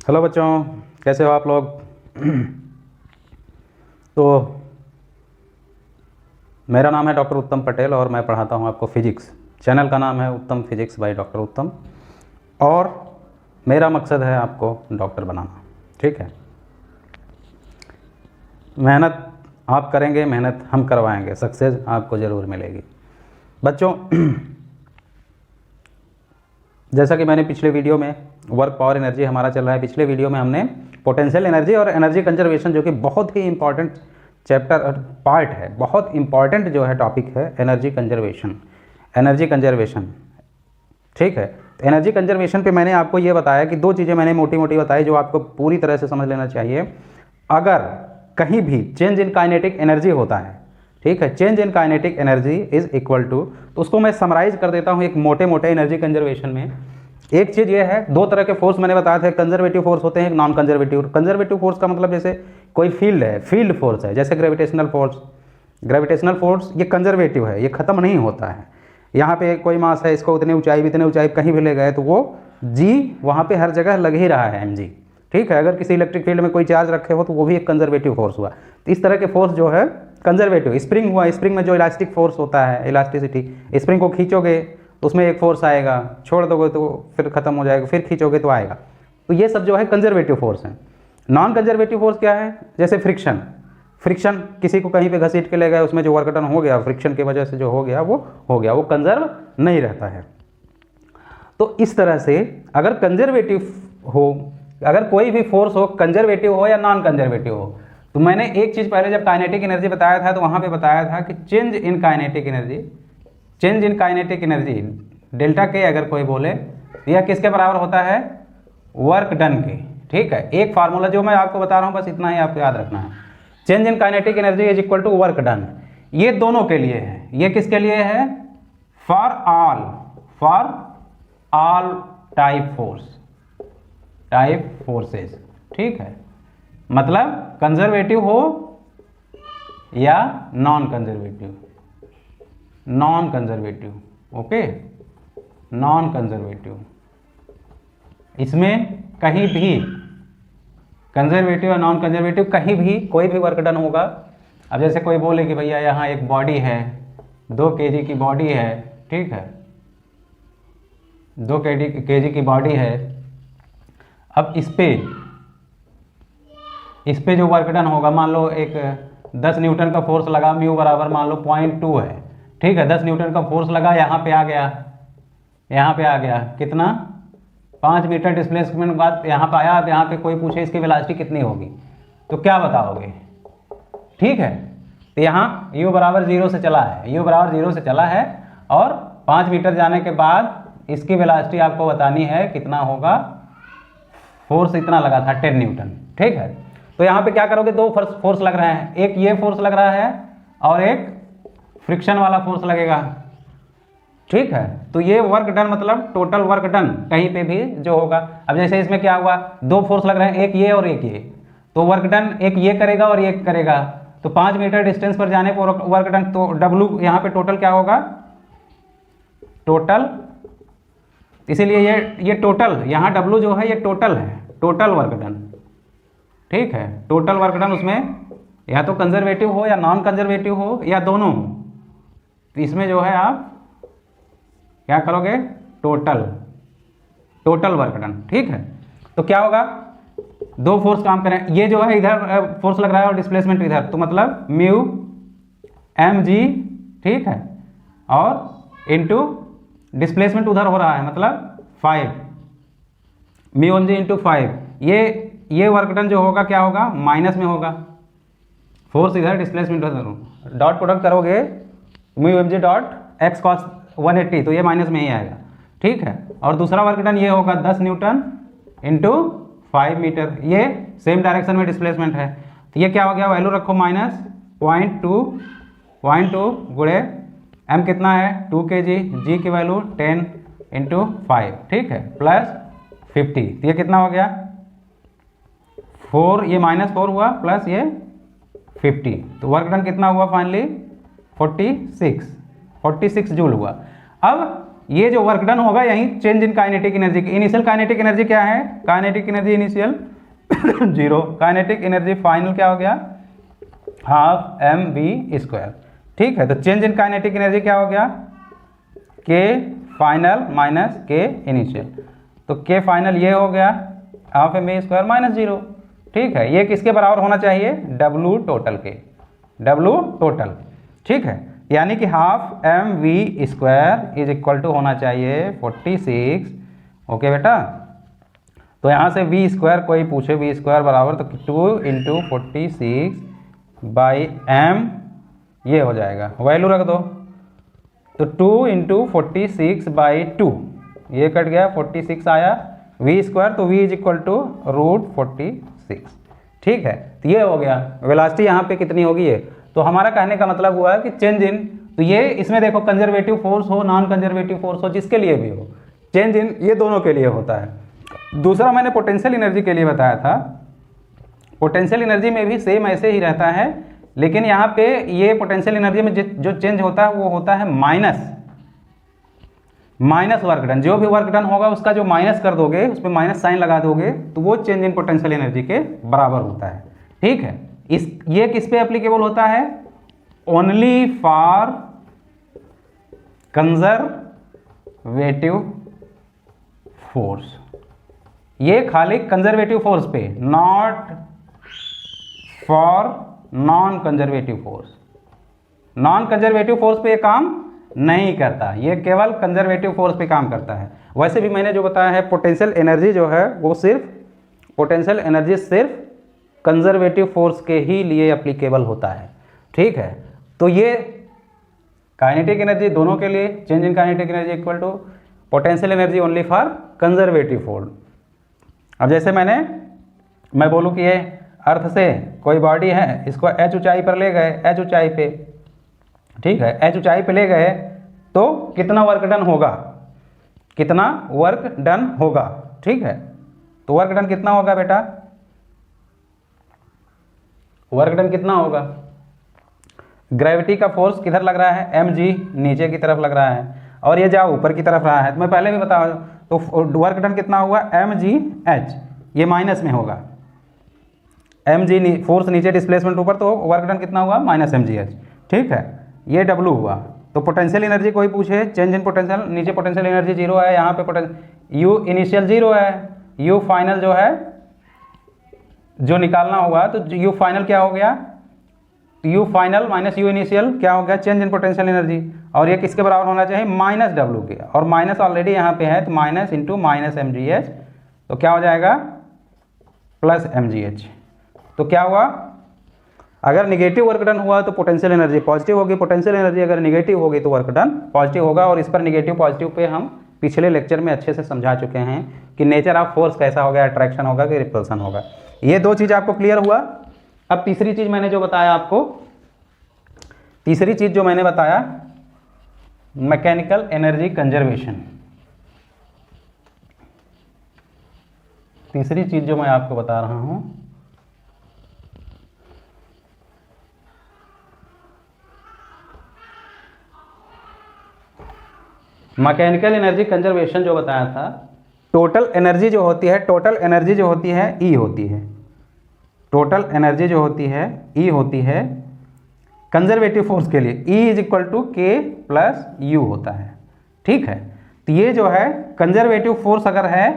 Hello बच्चों, कैसे हो आप लोग। तो मेरा नाम है डॉक्टर उत्तम पटेल और मैं पढ़ाता हूं आपको फिजिक्स। चैनल का नाम है उत्तम फिजिक्स बाय डॉक्टर उत्तम और मेरा मकसद है आपको डॉक्टर बनाना। ठीक है, मेहनत आप करेंगे, मेहनत हम करवाएंगे, सक्सेस आपको ज़रूर मिलेगी। बच्चों जैसा कि मैंने पिछले वीडियो में वर्क पावर एनर्जी हमारा चल रहा है, पिछले वीडियो में हमने पोटेंशियल एनर्जी और एनर्जी कंजर्वेशन, जो कि बहुत ही इंपॉर्टेंट चैप्टर और पार्ट है, बहुत इंपॉर्टेंट जो है टॉपिक है एनर्जी कंजर्वेशन। ठीक है, तो एनर्जी कंजर्वेशन पे मैंने आपको ये बताया कि दो चीज़ें मैंने मोटी मोटी बताई जो आपको पूरी तरह से समझ लेना चाहिए। अगर कहीं भी चेंज इन काइनेटिक एनर्जी होता है, ठीक है, change in kinetic energy is equal to, तो उसको मैं समराइज कर देता हूँ एक मोटे मोटे एनर्जी कंजर्वेशन में। एक चीज़ ये है, दो तरह के फोर्स मैंने बताया था, कंजर्वेटिव फोर्स होते हैं, एक नॉन कंजर्वेटिव। कंजर्वेटिव फोर्स का मतलब जैसे कोई फील्ड है, फील्ड फोर्स है, जैसे ग्रेविटेशनल फोर्स ये कंजर्वेटिव है, ये खत्म नहीं होता है। यहाँ पे कोई मास है, इसको उतने ऊंचाई कहीं भी ले गए तो वो जी वहाँ पे हर जगह लग ही रहा है mg। ठीक है, अगर किसी इलेक्ट्रिक फील्ड में कोई चार्ज रखे हो तो वो भी एक कंजर्वेटिव फोर्स हुआ। तो इस तरह के फोर्स जो है कंजर्वेटिव। स्प्रिंग हुआ, स्प्रिंग में जो इलास्टिक फोर्स होता है, इलास्टिसिटी, स्प्रिंग को खींचोगे तो उसमें एक फोर्स आएगा, छोड़ दोगे तो फिर खत्म हो जाएगा, फिर खींचोगे तो आएगा। तो ये सब जो है कंजर्वेटिव फोर्स है। नॉन कंजर्वेटिव फोर्स क्या है, जैसे फ्रिक्शन किसी को कहीं पे घसीट के ले गए, उसमें जो वर्क डन हो गया फ्रिक्शन की वजह से जो हो गया वो कंजर्व नहीं रहता है। तो इस तरह से अगर कंजर्वेटिव हो, अगर कोई भी फोर्स हो, कंजर्वेटिव हो या नॉन कंजर्वेटिव हो, तो मैंने एक चीज़ पहले जब काइनेटिक एनर्जी बताया था तो वहाँ पे बताया था कि change in kinetic energy delta के अगर कोई बोले यह किसके बराबर होता है, वर्क डन के। ठीक है, एक फार्मूला जो मैं आपको बता रहा हूँ बस इतना ही आपको याद रखना है। Change in kinetic energy is equal to work done. ये दोनों के लिए है, ये किसके लिए है, फॉर ऑल टाइप फोर्सेस। ठीक है, मतलब कंजर्वेटिव हो या non conservative. Okay, non conservative, इसमें कहीं भी कंजर्वेटिव या नॉन कंजर्वेटिव कहीं भी कोई भी वर्क डन होगा। अब जैसे कोई बोले कि भैया यहाँ एक बॉडी है, 2 kg की बॉडी है, ठीक है, 2 kg की बॉडी है। अब इस पे जो वर्क डन होगा, मान लो एक 10 न्यूटन का फोर्स लगा, म्यू बराबर मान लो 0.2 है। ठीक है, 10 न्यूटन का फोर्स लगा, यहाँ पे आ गया कितना, 5 मीटर डिस्प्लेसमेंट बाद यहाँ पे आया। अब यहाँ पे कोई पूछे इसकी वेलोसिटी कितनी होगी तो क्या बताओगे। ठीक है, तो यहाँ u बराबर 0 से चला है और 5 मीटर जाने के बाद इसकी वेलोसिटी आपको बतानी है कितना होगा। फोर्स इतना लगा था 10 न्यूटन। ठीक है, तो यहाँ पे क्या करोगे, दो फोर्स लग रहे हैं, एक ये फोर्स लग रहा है और एक फ्रिक्शन वाला फोर्स लगेगा। ठीक है, तो ये वर्क डन मतलब टोटल वर्क डन कहीं पे भी जो होगा। अब जैसे इसमें क्या हुआ, 2 फोर्स लग रहे हैं, एक ये और एक ये, तो वर्क डन एक ये करेगा और ये करेगा। तो 5 मीटर डिस्टेंस पर जाने पर वर्क डन, तो W यहाँ पे टोटल क्या होगा, टोटल, इसीलिए ये टोटल, यहाँ W जो है ये टोटल है, टोटल वर्क डन। ठीक है, टोटल वर्क डन, उसमें या तो कंजर्वेटिव हो या नॉन कंजर्वेटिव हो या दोनों हो। तो इसमें जो है आप क्या करोगे, टोटल वर्क डन। ठीक है, तो क्या होगा, 2 फोर्स काम करें, ये जो है इधर फोर्स लग रहा है और डिस्प्लेसमेंट इधर, तो मतलब म्यू mg, ठीक है, और इनटू डिस्प्लेसमेंट उधर हो रहा है मतलब 5, म्यू mg इंटू 5। ये वर्क डन जो होगा क्या होगा, माइनस में होगा, फोर्स इधर डिस्प्लेसमेंट उधर, डॉट प्रोडक्ट करोगे mu mg dot x cos 180, तो ये माइनस में ही आएगा। ठीक है, और दूसरा वर्क डन ये होगा 10 न्यूटन इंटू 5 मीटर, ये सेम डायरेक्शन में डिस्प्लेसमेंट है। तो ये क्या हो गया, वैल्यू रखो -0.2 गुणे m कितना है 2 kg, g की वैल्यू 10 इंटू 5, ठीक है, प्लस 50। तो ये कितना हो गया 4, ये -4 हुआ प्लस ये 50, तो वर्क डन कितना हुआ फाइनली 46 जूल हुआ। अब ये जो वर्क डन होगा यही चेंज इन काइनेटिक एनर्जी की। इनिशियल काइनेटिक एनर्जी क्या है, kinetic energy initial 0, kinetic energy final क्या हो गया, हाफ mv²। ठीक है, तो चेंज इन काइनेटिक एनर्जी क्या हो गया, k final minus k initial. तो k फाइनल ये हो गया हाफ mv² माइनस 0। ठीक है, ये किसके बराबर होना चाहिए, W टोटल के, W टोटल। ठीक है, यानी कि half mv² is equal to होना चाहिए 46। ओके बेटा, तो यहाँ से v² कोई पूछे v² बराबर तो 2 × 46/m ये हो जाएगा, वैल्यू रख दो। तो 2 × 46/2 ये कट गया, 46 आया, v², तो v इज इक्वल टू √46। ठीक है, तो ये हो गया। वेलोसिटी यहाँ पे कितनी होगी ये, तो हमारा कहने का मतलब हुआ है कि चेंज इन, तो ये इसमें देखो कंजर्वेटिव फोर्स हो नॉन कंजर्वेटिव फोर्स हो, जिसके लिए भी हो, चेंज इन ये दोनों के लिए होता है। दूसरा मैंने पोटेंशियल एनर्जी के लिए बताया था, पोटेंशियल एनर्जी में भी सेम ऐसे ही रहता है, लेकिन यहाँ पे ये पोटेंशियल एनर्जी में जो चेंज होता है वो होता है माइनस वर्क डन। जो भी वर्क डन होगा उसका जो माइनस कर दोगे, उस पर माइनस साइन लगा दोगे, तो वो चेंज इन पोटेंशियल एनर्जी के बराबर होता है। ठीक है, ये किस पे एप्लीकेबल होता है, ओनली फॉर कंजर्वेटिव फोर्स। ये खाली कंजर्वेटिव फोर्स पे, not for non conservative force. Non conservative force पे ये काम नहीं करता, ये केवल कंजर्वेटिव फोर्स पे काम करता है। वैसे भी मैंने जो बताया है, पोटेंशियल एनर्जी जो है वो पोटेंशियल एनर्जी सिर्फ कंजर्वेटिव फोर्स के ही लिए एप्लीकेबल होता है। ठीक है, तो ये काइनेटिक एनर्जी दोनों के लिए, change in kinetic energy equal to potential energy only for conservative force. अब जैसे मैं बोलूँ कि ये अर्थ से कोई बॉडी है, इसको h ऊंचाई पर ले गए, h ऊंचाई पे, ठीक है, h ऊंचाई पे ले गए तो कितना वर्क डन होगा, कितना वर्क डन होगा। ठीक है, तो वर्क डन कितना होगा बेटा, वर्क डन कितना होगा, ग्रेविटी का फोर्स किधर लग रहा है, mg नीचे की तरफ लग रहा है और ये जाओ ऊपर की तरफ रहा है, तो मैं पहले भी बता, तो वर्क डन कितना हुआ mgh, ये माइनस में होगा, mg फोर्स नीचे, डिस्प्लेसमेंट ऊपर, तो वर्क डन कितना हुआ -mgh। ठीक है, ये W हुआ। तो पोटेंशियल एनर्जी कोई पूछे, चेंज इन पोटेंशियल, नीचे पोटेंशियल एनर्जी 0 है, यहाँ पे U इनिशियल 0 है, U फाइनल जो है जो निकालना होगा, तो U फाइनल क्या हो गया, U final minus U initial क्या हो गया, चेंज इन पोटेंशियल एनर्जी, और ये किसके बराबर होना चाहिए, -W के, और माइनस ऑलरेडी यहाँ पे है, तो माइनस इंटू -mgh, तो क्या हो जाएगा +mgh। तो क्या हुआ, अगर निगेटिव वर्क डन हुआ तो पोटेंशियल एनर्जी पॉजिटिव होगी, पोटेंशियल एनर्जी अगर निगेटिव होगी तो वर्क डन पॉजिटिव होगा। और इस पर निगेटिव पॉजिटिव पे हम पिछले लेक्चर में अच्छे से समझा चुके हैं कि नेचर ऑफ फोर्स कैसा होगा, अट्रैक्शन होगा कि रिपल्सन होगा। ये दो चीज़ आपको क्लियर हुआ। अब तीसरी चीज़ मैंने जो बताया आपको, तीसरी चीज़ जो मैंने बताया, मैकेनिकल एनर्जी कंजर्वेशन। तीसरी चीज़ जो मैं आपको बता रहा हूँ, मैकेनिकल एनर्जी कंजर्वेशन जो बताया था, टोटल एनर्जी जो होती है, टोटल एनर्जी जो होती है E होती है, टोटल एनर्जी जो होती है E होती है कंजर्वेटिव फोर्स के लिए, E is equal to K plus U होता है। ठीक है, तो ये जो है कंजर्वेटिव फोर्स अगर है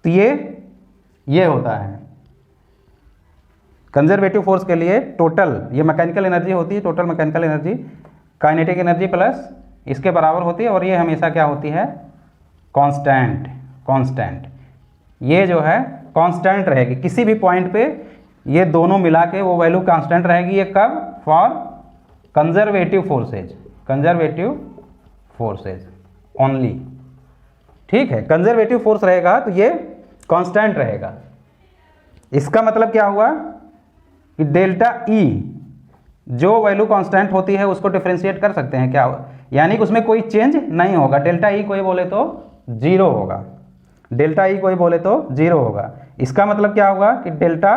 तो ये होता है कंजर्वेटिव फोर्स के लिए टोटल, ये मैकेनिकल एनर्जी होती है, total mechanical energy kinetic energy plus इसके बराबर होती है, और ये हमेशा क्या होती है, कांस्टेंट। ये जो है कांस्टेंट रहेगी किसी भी पॉइंट पे, ये दोनों मिला के वो वैल्यू कांस्टेंट रहेगी। ये कब, फॉर कंजर्वेटिव फोर्सेज ओनली। ठीक है, कंजर्वेटिव फोर्स रहेगा तो ये कांस्टेंट रहेगा। इसका मतलब क्या हुआ कि डेल्टा E जो वैल्यू कांस्टेंट होती है उसको डिफरेंशिएट कर सकते हैं क्या, यानी कि उसमें कोई चेंज नहीं होगा। डेल्टा E कोई बोले तो 0 होगा, डेल्टा E कोई बोले तो 0 होगा। इसका मतलब क्या होगा कि delta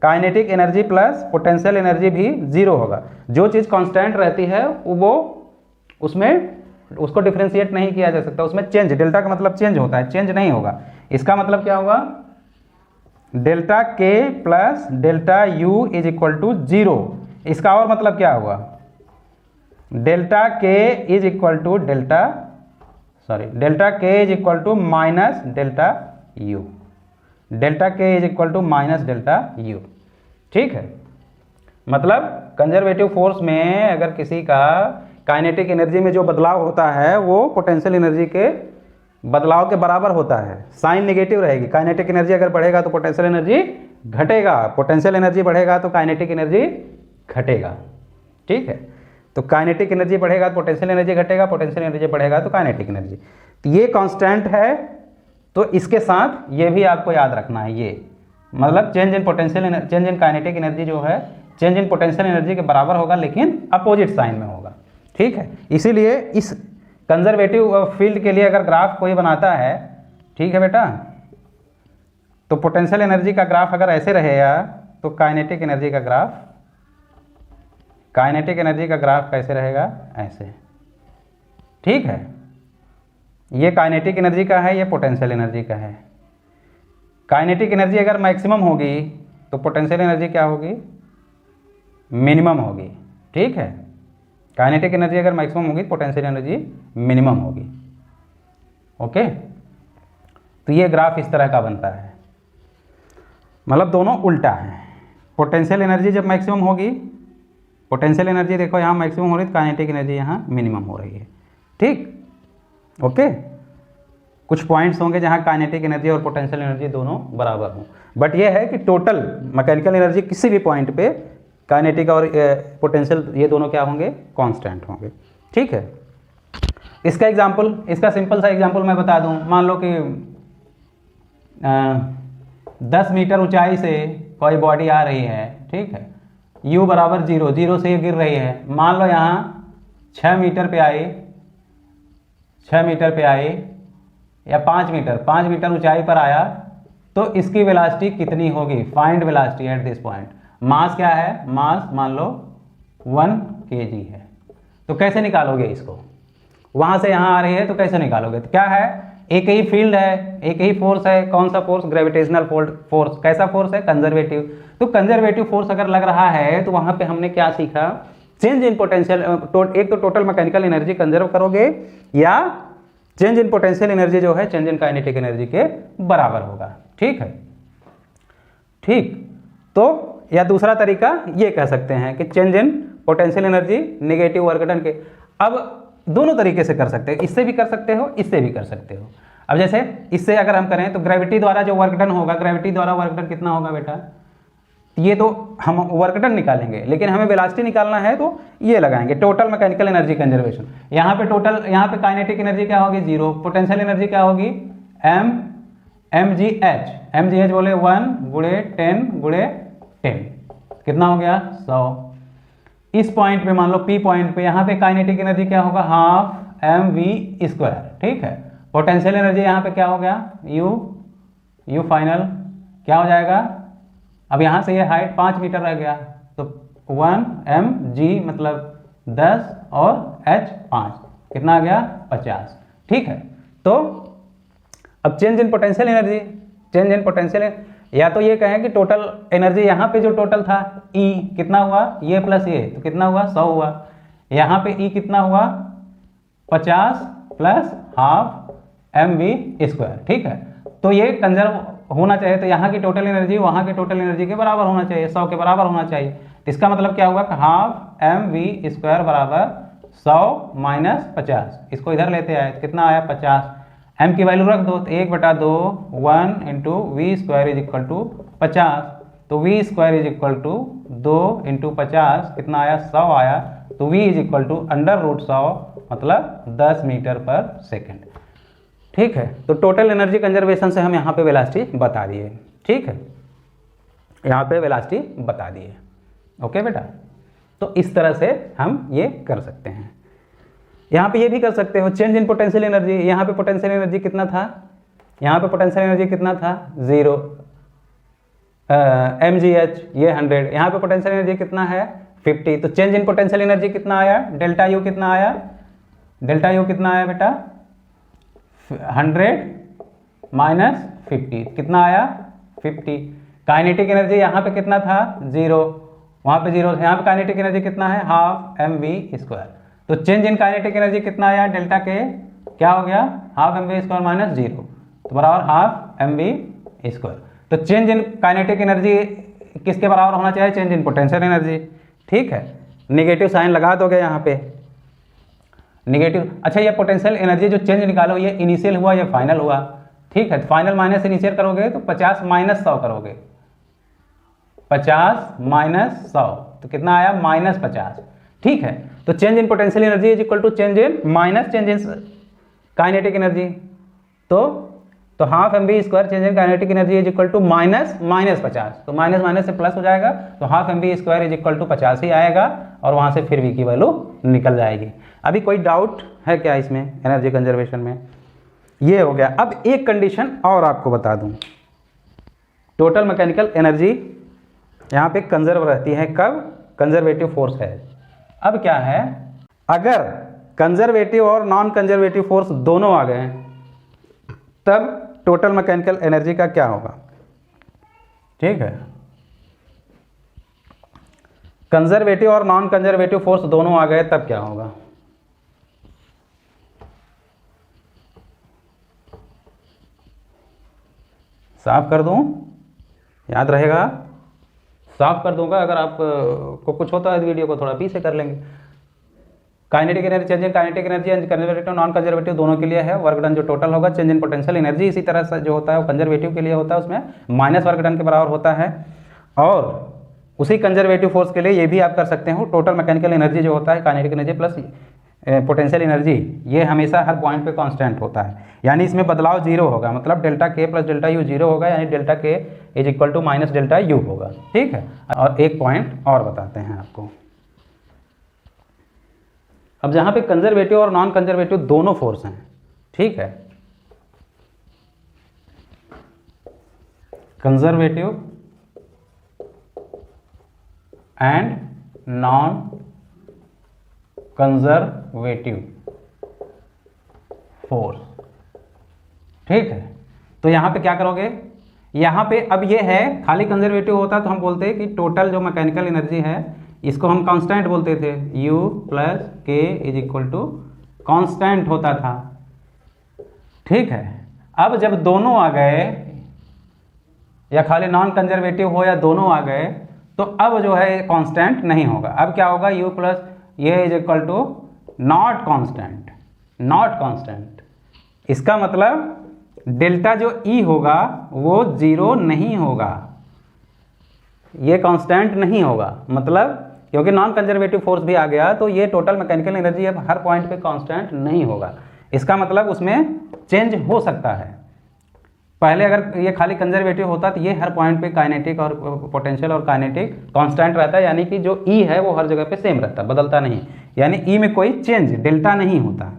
kinetic energy plus potential energy भी 0 होगा। जो चीज़ कांस्टेंट रहती है वो उसमें उसको डिफ्रेंशिएट नहीं किया जा सकता, उसमें चेंज, डेल्टा का मतलब चेंज होता है, चेंज नहीं होगा। इसका मतलब क्या होगा, delta K plus delta U is equal to 0। इसका और मतलब क्या होगा, delta K is equal to delta K is equal to minus delta U, delta K is equal to minus delta U. ठीक है, मतलब कंजर्वेटिव फोर्स में अगर किसी का काइनेटिक एनर्जी में जो बदलाव होता है वो पोटेंशियल एनर्जी के बदलाव के बराबर होता है, साइन नेगेटिव रहेगी। काइनेटिक एनर्जी अगर बढ़ेगा तो पोटेंशियल एनर्जी घटेगा, पोटेंशियल एनर्जी बढ़ेगा तो काइनेटिक एनर्जी घटेगा। ठीक है, तो काइनेटिक एनर्जी बढ़ेगा तो पोटेंशियल एनर्जी घटेगा, पोटेंशियल एनर्जी बढ़ेगा तो काइनेटिक एनर्जी। तो ये कांस्टेंट है, तो इसके साथ ये भी आपको याद रखना है, ये मतलब change in potential, change in kinetic energy जो है चेंज इन पोटेंशियल एनर्जी के बराबर होगा, लेकिन अपोजिट साइन में होगा। ठीक है, इसीलिए इस कंजर्वेटिव फील्ड के लिए अगर ग्राफ कोई बनाता है, ठीक है बेटा, तो पोटेंशियल एनर्जी का ग्राफ अगर ऐसे रहेगा तो काइनेटिक एनर्जी का ग्राफ कैसे रहेगा, ऐसे। ठीक है, ये काइनेटिक एनर्जी का है, ये पोटेंशियल एनर्जी का है। काइनेटिक एनर्जी अगर मैक्सिमम होगी तो पोटेंशियल एनर्जी क्या होगी, मिनिमम होगी। ठीक है, काइनेटिक एनर्जी अगर मैक्सिमम होगी पोटेंशियल एनर्जी मिनिमम होगी। ओके, तो ये ग्राफ इस तरह का बनता है, मतलब दोनों उल्टा है। पोटेंशियल एनर्जी जब मैक्सिमम होगी, पोटेंशियल एनर्जी देखो यहाँ मैक्सिमम हो रही है, काइनेटिक एनर्जी यहाँ मिनिमम हो रही है। ठीक, ओके, कुछ पॉइंट्स होंगे जहाँ काइनेटिक एनर्जी और पोटेंशियल एनर्जी दोनों बराबर हों, बट ये है कि टोटल मैकेनिकल एनर्जी किसी भी पॉइंट पे काइनेटिक और पोटेंशियल ये दोनों क्या होंगे, कांस्टेंट होंगे। ठीक है, इसका एग्जांपल, इसका सिंपल सा एग्जांपल मैं बता दूं। मान लो कि 10 मीटर ऊंचाई से कोई बॉडी आ रही है, ठीक है, u बराबर 0, 0 से ये गिर रही है। मान लो यहाँ 6 मीटर पे आई, 6 मीटर पे आई या 5 मीटर ऊंचाई पर आया, तो इसकी वेलोसिटी कितनी होगी, find velocity at this point. Mass क्या है, मास मान लो 1 kg है, तो कैसे निकालोगे इसको, वहां से यहाँ आ रही है तो कैसे निकालोगे, तो क्या है, एक ही फील्ड है, एक ही फोर्स है, कौन सा फोर्स, ग्रेविटेशनल फोर्स। कैसा फोर्स है, कंजर्वेटिव। तो कंजर्वेटिव फोर्स अगर लग रहा है तो वहां पे हमने क्या सीखा, चेंज इन पोटेंशियल, एक तो टोटल मैकेनिकल एनर्जी कंजर्व करोगे, या चेंज इन पोटेंशियल एनर्जी जो है चेंज इन काइनेटिक एनर्जी के बराबर होगा। ठीक है, ठीक, तो या दूसरा तरीका ये कह सकते हैं कि change in potential energy negative work done के। अब दोनों तरीके से कर सकते हो, इससे भी कर सकते हो, इससे भी कर सकते हो। अब जैसे इससे अगर हम करें तो ग्रेविटी द्वारा जो वर्क डन होगा, ग्रेविटी द्वारा वर्क डन कितना होगा बेटा, ये तो हम वर्क डन निकालेंगे, लेकिन हमें वेलोसिटी निकालना है तो ये लगाएंगे टोटल मैकेनिकल एनर्जी कंजर्वेशन। यहाँ पे टोटल, यहाँ पे काइनेटिक एनर्जी क्या होगी, 0, पोटेंशियल एनर्जी क्या होगी, mgh बोले 1 गुणे 10 गुणे 10, कितना हो गया, 100। इस पॉइंट पे मान लो P पॉइंट पे, यहाँ पे काइनेटिक एनर्जी क्या होगा, हाफ mv²। ठीक है, पोटेंशियल एनर्जी यहाँ पे क्या हो गया, u फाइनल क्या हो जाएगा, अब यहाँ से ये हाइट 5 मीटर रह गया, तो 1 mg मतलब 10 और h 5, कितना आ गया, 50। ठीक है, तो अब change in potential energy, change in potential, या तो ये कहें कि टोटल एनर्जी यहाँ पे जो टोटल था E कितना हुआ, ये प्लस ये, तो कितना हुआ, 100 हुआ। यहाँ पे E कितना हुआ, 50 प्लस हाफ mv²। ठीक है, तो ये कंजर्व होना चाहिए, तो यहाँ की टोटल एनर्जी वहाँ के टोटल एनर्जी के बराबर होना चाहिए, 100 के बराबर होना चाहिए। तो इसका मतलब क्या हुआ, हाफ mv² बराबर 100 माइनस 50, इसको इधर लेते आए तो कितना आया, 50। m की वैल्यू रख दो, तो 1/2 1 into v² is equal to 50, तो v² is equal to 2 into 50 कितना आया, 100 आया। तो v इज इक्वल टू √100 मतलब 10 मीटर पर सेकेंड। ठीक है, तो टोटल एनर्जी कंजर्वेशन से हम यहाँ पे वेलोसिटी बता दिए। ठीक है, यहाँ पे वेलोसिटी बता दिए। ओके बेटा, तो इस तरह से हम ये कर सकते हैं। यहाँ पे ये भी कर सकते हो, चेंज इन पोटेंशियल एनर्जी। यहाँ पे पोटेंशियल एनर्जी कितना था, यहाँ पे पोटेंशियल एनर्जी कितना था, 0 mgh, ये 100। यहाँ पे पोटेंशियल एनर्जी कितना है, 50। तो चेंज इन पोटेंशियल एनर्जी कितना आया, डेल्टा यू कितना आया, डेल्टा यू कितना आया बेटा 100 माइनस 50 कितना आया 50। काइनेटिक एनर्जी यहाँ पे कितना था 0, वहाँ पे 0 था, यहाँ पे काइनेटिक एनर्जी कितना है हाफ एम वी स्क्वायर। तो चेंज इन काइनेटिक एनर्जी कितना आया डेल्टा के क्या हो गया half M we square minus 0 तो बराबर हाफ एम वी स्क्वायर। तो चेंज इन काइनेटिक एनर्जी किसके बराबर होना चाहिए चेंज इन पोटेंशियल एनर्जी। ठीक है, निगेटिव साइन लगा दोगे यहाँ पे निगेटिव। अच्छा ये पोटेंशियल एनर्जी जो चेंज निकालो ये इनिशियल हुआ या फाइनल हुआ। ठीक है, फाइनल माइनस इनिशियल करोगे तो 50 माइनस 100 करोगे, 50 माइनस 100 तो कितना आया -50। ठीक है, तो change in potential energy is equal to change in minus change in kinetic energy. तो half M we square change in kinetic energy is equal to -50। तो माइनस माइनस से प्लस हो जाएगा तो half M we square is equal to 50 ही आएगा और वहां से फिर वी की वैल्यू निकल जाएगी। अभी कोई डाउट है क्या इसमें एनर्जी कंजर्वेशन में? ये हो गया। अब एक कंडीशन और आपको बता दूं, टोटल मैकेनिकल एनर्जी यहाँ पे कंजर्व रहती है कब कंजर्वेटिव फोर्स है। अब क्या है अगर कंजर्वेटिव और नॉन कंजर्वेटिव फोर्स दोनों आ गए तब टोटल मैकेनिकल एनर्जी का क्या होगा। ठीक है, कंजर्वेटिव और नॉन कंजर्वेटिव फोर्स दोनों आ गए तब क्या होगा। साफ कर दूं, याद रहेगा, साफ कर दूंगा। अगर आप को कुछ होता है वीडियो को थोड़ा पीछे कर लेंगे। Kinetic energy change in kinetic energy conservative non conservative दोनों के लिए है। वर्क डन जो टोटल होगा चेंज इन पोटेंशियल एनर्जी इसी तरह से जो होता है वो कंजर्वेटिव के लिए होता है, उसमें माइनस वर्क डन के बराबर होता है। और उसी कंजर्वेटिव फोर्स के लिए ये भी आप कर सकते हो, टोटल मैकेनिकल एनर्जी जो होता है kinetic energy plus potential energy ये हमेशा हर पॉइंट पे कांस्टेंट होता है, यानी इसमें बदलाव 0 होगा। मतलब delta K plus delta you 0 होगा, यानी delta K is equal to minus delta U होगा। ठीक है, और एक पॉइंट और बताते हैं आपको। अब जहां पे कंजर्वेटिव और नॉन कंजर्वेटिव दोनों फोर्स हैं, ठीक है, conservative and non conservative force. ठीक है, तो यहां पे क्या करोगे, यहां पे अब ये है खाली कंजर्वेटिव होता तो हम बोलते हैं कि टोटल जो मैकेनिकल एनर्जी है इसको हम कांस्टेंट बोलते थे, U प्लस के इज इक्वल टू कांस्टेंट होता था। ठीक है, अब जब दोनों आ गए या खाली नॉन कंजर्वेटिव हो या दोनों आ गए तो अब जो है कांस्टेंट नहीं होगा। अब क्या होगा U प्लस ये is equal to not constant, not constant. इसका मतलब डेल्टा जो E होगा वो 0 नहीं होगा, ये कांस्टेंट नहीं होगा। मतलब क्योंकि नॉन कंजर्वेटिव फोर्स भी आ गया तो ये टोटल मैकेनिकल एनर्जी अब हर पॉइंट पे कांस्टेंट नहीं होगा। इसका मतलब उसमें चेंज हो सकता है। पहले अगर ये खाली कंजर्वेटिव होता तो ये हर पॉइंट पे काइनेटिक और पोटेंशियल और काइनेटिक कांस्टेंट रहता है, यानी कि जो E है वो हर जगह पे सेम रहता, बदलता नहीं, यानी E में कोई चेंज डेल्टा नहीं होता,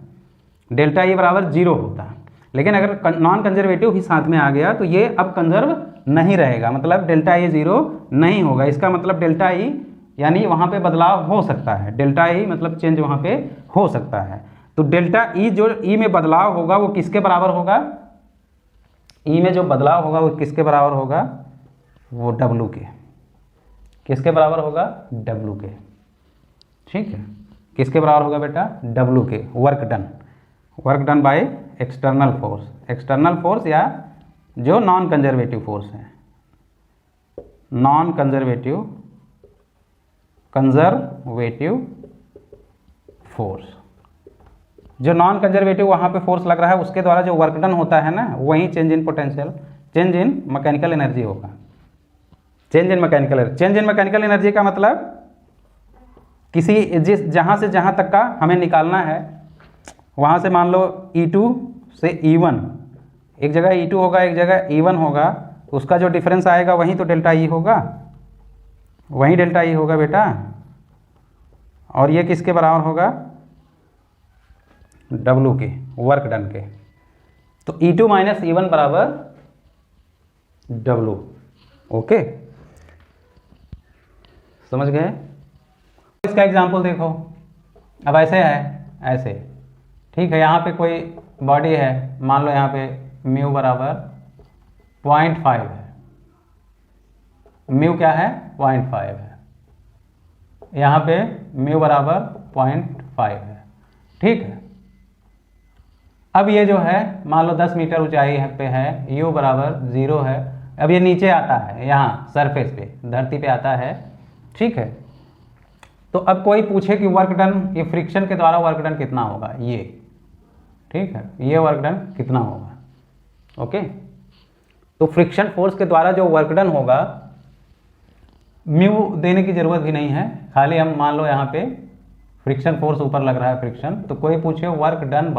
डेल्टा E बराबर 0 होता। लेकिन अगर नॉन कंजर्वेटिव भी साथ में आ गया तो ये अब कंजर्व नहीं रहेगा, मतलब डेल्टा E 0 नहीं होगा। इसका मतलब डेल्टा E यानी वहाँ पे बदलाव हो सकता है, डेल्टा E मतलब चेंज वहाँ पे हो सकता है। तो डेल्टा E जो E में बदलाव होगा वो किसके बराबर होगा, E में जो बदलाव होगा वो किसके बराबर होगा, वो W के, किसके बराबर होगा W के। ठीक है, किसके बराबर होगा बेटा W के, work done, work done by external force, external force या जो नॉन कंजर्वेटिव फोर्स है, नॉन कंजर्वेटिव कंजर्वेटिव फोर्स। जो नॉन कंजर्वेटिव वहाँ पे फोर्स लग रहा है उसके द्वारा जो वर्क डन होता है ना वही change in potential, change in mechanical energy होगा। चेंज इन मैकेनिकल एनर्जी का मतलब किसी जिस जहाँ से जहाँ तक का हमें निकालना है, वहाँ से मान लो E2 से E1, एक जगह E2 होगा एक जगह E1 होगा, उसका जो डिफरेंस आएगा वहीं तो डेल्टा E होगा, वहीं डेल्टा E होगा बेटा। और ये किसके बराबर होगा, W के, वर्क डन के। तो E2 माइनस E1 बराबर W। ओके, समझ गए। इसका एग्जाम्पल देखो, अब ऐसे है, ऐसे ठीक है। यहाँ पे कोई बॉडी है, मान लो यहाँ पे म्यू बराबर 0.5 है, म्यू क्या है 0.5 है, यहाँ पे म्यू बराबर 0.5 है, ठीक है। अब ये जो है मान लो 10 मीटर ऊंचाई पे है, यू बराबर 0 है। अब ये नीचे आता है, यहाँ सरफेस पे धरती पे आता है, ठीक है। तो अब कोई पूछे कि वर्क डन, ये फ्रिक्शन के द्वारा वर्क डन कितना होगा, ये ठीक है, ये वर्क डन कितना होगा, ओके। तो फ्रिक्शन फोर्स के द्वारा जो वर्क डन होगा, म्यू देने की जरूरत भी नहीं है, खाली हम मान लो यहाँ पे फ्रिक्शन फोर्स ऊपर लग रहा है फ्रिक्शन, तो कोई पूछे वर्क डन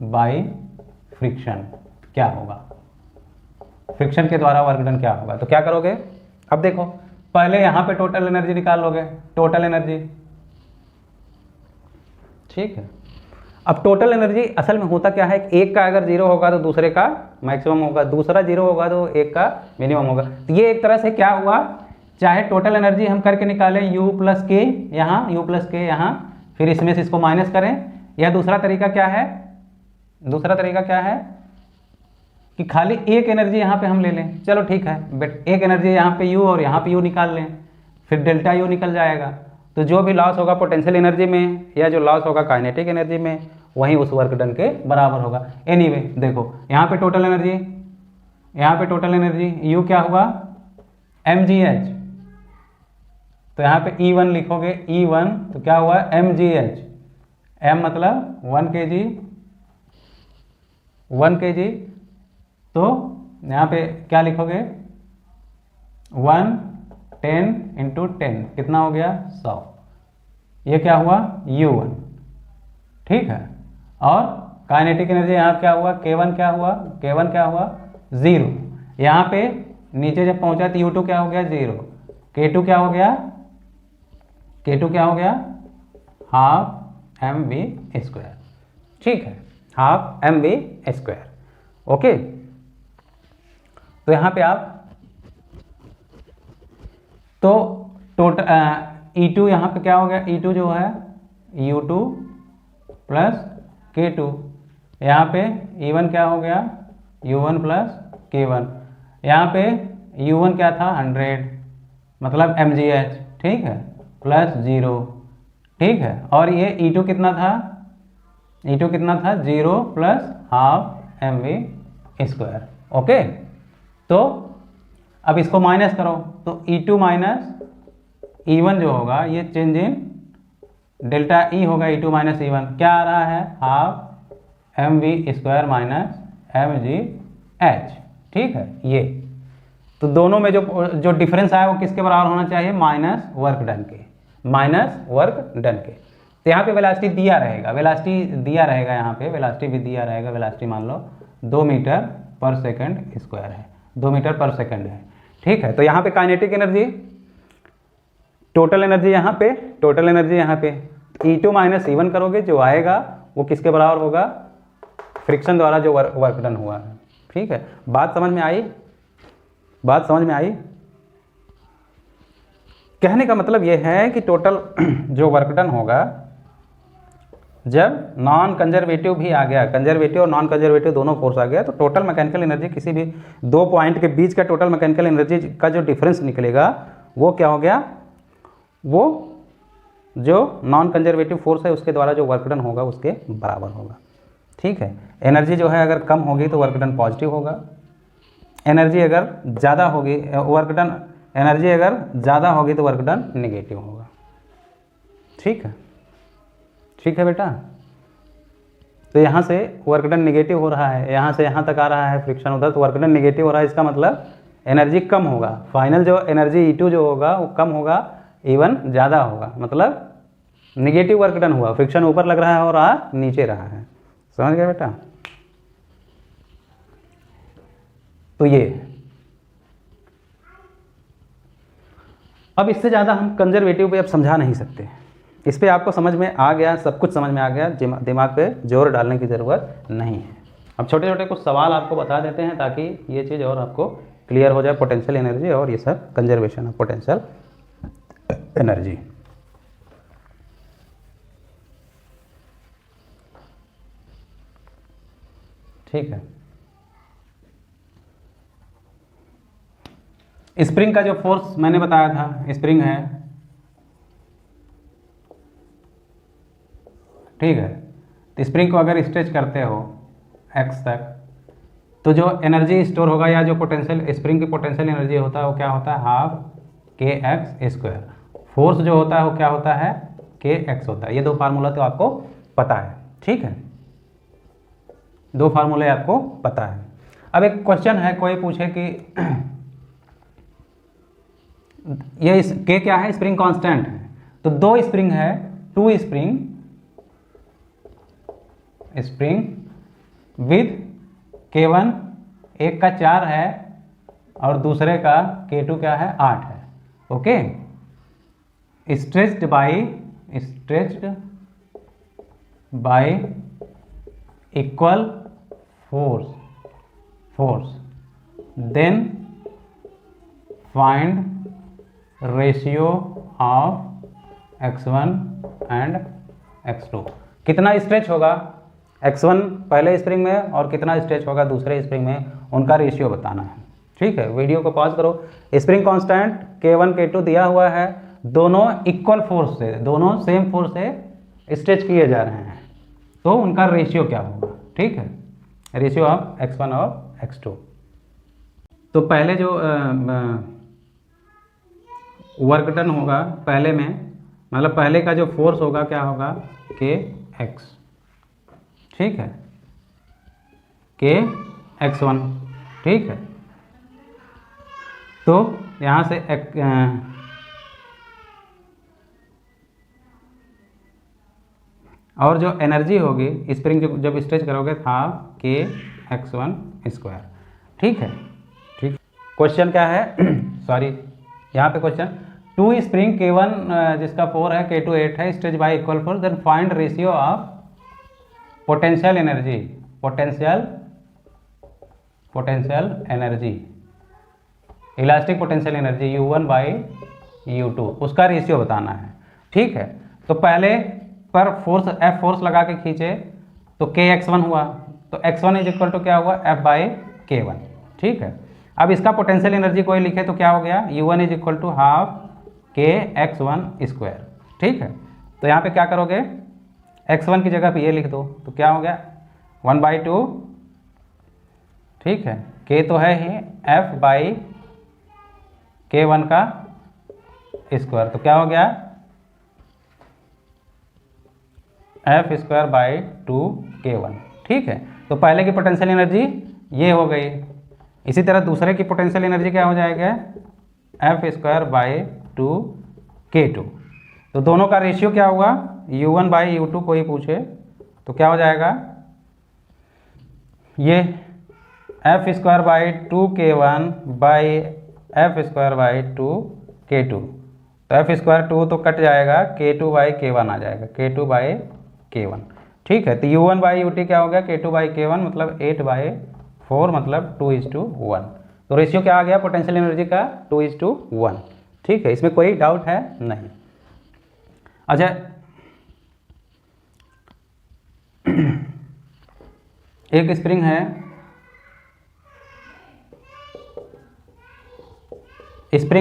बाय फ्रिक्शन क्या होगा, फ्रिक्शन के द्वारा वर्क डन क्या होगा, तो क्या करोगे। अब देखो पहले यहाँ पे टोटल एनर्जी निकाल लोगे, टोटल एनर्जी, ठीक है। अब टोटल एनर्जी असल में होता क्या है, एक का अगर 0 होगा तो दूसरे का मैक्सिमम होगा, दूसरा 0 होगा तो एक का मिनिमम होगा। तो ये एक तरह से क्या हुआ, चाहे टोटल एनर्जी हम करके निकालें u प्लस के यहाँ, u प्लस के यहाँ, फिर इसमें से इसको माइनस करें, या दूसरा तरीका क्या है, दूसरा तरीका क्या है कि खाली एक एनर्जी यहाँ पे हम ले लें, चलो ठीक है, बट एक एनर्जी यहाँ पे u और यहाँ पे u निकाल लें, फिर डेल्टा u निकल जाएगा। तो जो भी लॉस होगा पोटेंशियल एनर्जी में या जो लॉस होगा काइनेटिक एनर्जी में, वहीं उस वर्क डन के बराबर होगा। एनीवे देखो यहाँ पे टोटल एनर्जी, यहाँ पे टोटल एनर्जी u क्या हुआ mgh, तो यहाँ पे E1 लिखोगे, E1 तो क्या हुआ mgh, m मतलब 1 kg, तो यहाँ पे क्या लिखोगे 110 × 10 कितना हो गया 100, ये क्या हुआ U1, ठीक है। और काइनेटिक एनर्जी यहाँ क्या हुआ K1 क्या हुआ, K1 क्या हुआ 0, यहाँ पे नीचे जब पहुँचा तो U2 क्या हो गया 0, K2 क्या हो गया, K2 क्या हो गया हाफ mv², ठीक है, हाफ mv², ओके। तो यहाँ पे आप तो टोटल E2 यहाँ पे क्या हो गया, E2 जो है U2 प्लस K2, यहाँ पे E1 क्या हो गया U1 प्लस K1, यहाँ पे U1 क्या था 100 मतलब mgh, ठीक है, प्लस 0, ठीक है। और ये E2 कितना था, E2 कितना था 0 प्लस हाफ mv², ओके। तो अब इसको माइनस करो, तो E2 माइनस E1 जो होगा ये चेंज इन डेल्टा E होगा, E2 माइनस E1 क्या आ रहा है हाफ mv² माइनस mgh, ठीक है। ये तो दोनों में जो डिफरेंस आया वो किसके बराबर होना चाहिए, माइनस वर्क डन के, माइनस वर्क डन के। तो यहाँ पे वेलोसिटी दिया रहेगा, वेलोसिटी दिया रहेगा, यहाँ पे वेलोसिटी भी दिया रहेगा, वेलोसिटी मान लो 2 मीटर पर सेकंड स्क्वायर है, 2 मीटर पर सेकंड है, ठीक है। तो यहाँ पे काइनेटिक एनर्जी, टोटल एनर्जी यहाँ पे, टोटल एनर्जी यहाँ पे E2 माइनस E1 करोगे, जो आएगा वो किसके बराबर होगा, फ्रिक्शन द्वारा जो वर्क डन हुआ है, ठीक है। बात समझ में आई, बात समझ में आई। कहने का मतलब ये है कि टोटल जो वर्क डन होगा, जब नॉन कंजर्वेटिव भी आ गया, कंजर्वेटिव और नॉन कंजर्वेटिव दोनों फोर्स आ गया, तो टोटल मैकेनिकल एनर्जी किसी भी दो पॉइंट के बीच का टोटल मैकेनिकल एनर्जी का जो डिफरेंस निकलेगा वो क्या हो गया, वो जो नॉन कंजर्वेटिव फोर्स है उसके द्वारा जो वर्क डन होगा उसके बराबर होगा, ठीक है। एनर्जी जो है अगर कम होगी तो वर्क डन पॉजिटिव होगा, एनर्जी अगर ज़्यादा होगी, वर्क डन एनर्जी अगर ज़्यादा होगी तो वर्क डन नेगेटिव होगा, ठीक है, ठीक है बेटा। तो यहाँ से वर्क डन नेगेटिव हो रहा है, यहाँ से यहाँ तक आ रहा है फ्रिक्शन उधर, तो वर्क डन नेगेटिव हो रहा है, इसका मतलब एनर्जी कम होगा, फाइनल जो एनर्जी E2 जो होगा वो कम होगा, E1 ज़्यादा होगा, मतलब नेगेटिव वर्क डन हुआ, फ्रिक्शन ऊपर लग रहा है और नीचे रहा है, समझ गया बेटा। तो ये अब इससे ज़्यादा हम कंजर्वेटिव पे अब समझा नहीं सकते, इस पे आपको समझ में आ गया, सब कुछ समझ में आ गया, दिमाग पे जोर डालने की ज़रूरत नहीं है। अब छोटे छोटे कुछ सवाल आपको बता देते हैं ताकि ये चीज़ और आपको क्लियर हो जाए, पोटेंशियल एनर्जी और ये सब कंजर्वेशन ऑफ पोटेंशियल एनर्जी। ठीक है। स्प्रिंग का जो फोर्स मैंने बताया था, स्प्रिंग है, ठीक है। तो स्प्रिंग को अगर स्ट्रेच करते हो x तक, तो जो एनर्जी स्टोर होगा या जो पोटेंशियल स्प्रिंग की पोटेंशियल एनर्जी होता है वो क्या होता है, हाफ के एक्स स्क्वायर। फोर्स जो होता है वो क्या होता है, के एक्स होता है। ये दो फार्मूला तो आपको पता है, ठीक है, दो फार्मूले आपको पता है। अब एक क्वेश्चन है, कोई पूछे कि ये के क्या है, स्प्रिंग कांस्टेंट है, तो दो स्प्रिंग है, टू स्प्रिंग विद K1, एक का 4 है और दूसरे का K2 क्या है, 8 है। Okay, stretched by equal force then find ratio of x1 and x2। कितना स्ट्रेच होगा x1 पहले स्प्रिंग में और कितना स्ट्रेच होगा दूसरे स्प्रिंग में, उनका रेशियो बताना है, ठीक है। वीडियो को पॉज करो। स्प्रिंग कांस्टेंट K1 K2 दिया हुआ है, दोनों इक्वल फोर्स से, दोनों सेम फोर्स से स्ट्रेच किए जा रहे हैं, तो उनका रेशियो क्या होगा, ठीक है, रेशियो ऑफ x1 और x2। तो पहले जो वर्क डन होगा पहले में, मतलब पहले का जो फोर्स होगा क्या होगा, Kx, ठीक है, Kx1, ठीक है। तो यहाँ से और जो एनर्जी होगी स्प्रिंग जब स्ट्रेच करोगे था Kx1 स्क्वायर, ठीक है, ठीक। क्वेश्चन क्या है सॉरी, यहाँ पे क्वेश्चन, टू स्प्रिंग K1 जिसका 4 है, K2 8 है, stretch by equal force, then find ratio of potential energy, elastic potential energy U1 by U2, उसका रेशियो बताना है, ठीक है। तो पहले पर फोर्स F फोर्स लगा के खींचे तो Kx1 हुआ, तो x1 इज इक्वल टू क्या हुआ, F बाई K1, ठीक है। अब इसका पोटेंशियल एनर्जी कोई लिखे तो क्या हो गया, U1 is equal to half Kx1 square, ठीक है। तो यहाँ पे क्या करोगे, x1 की जगह पे ये लिख दो, तो क्या हो गया 1/2, ठीक है, K तो है ही, F बाई K1 का स्क्वायर, तो क्या हो गया F स्क्वायर बाई 2K1, ठीक है। तो पहले की पोटेंशियल एनर्जी ये हो गई, इसी तरह दूसरे की पोटेंशियल एनर्जी क्या हो जाएगा, F स्क्वायर बाई 2K2। तो दोनों का रेशियो क्या हुआ, U1 बाई U2 कोई पूछे तो क्या हो जाएगा, ये F square by 2K1 by F square by 2K2, तो F स्क्वायर 2 तो कट जाएगा, K2 बाई K1 आ जाएगा, K2 बाई K1, ठीक है। तो U1 बाई UT क्या हो गया, K2 बाई K1 मतलब 8/4 मतलब 2:1। तो रेशियो क्या आ गया पोटेंशियल एनर्जी का, 2:1, ठीक है, इसमें कोई डाउट है नहीं। अच्छा एक स्प्रिंग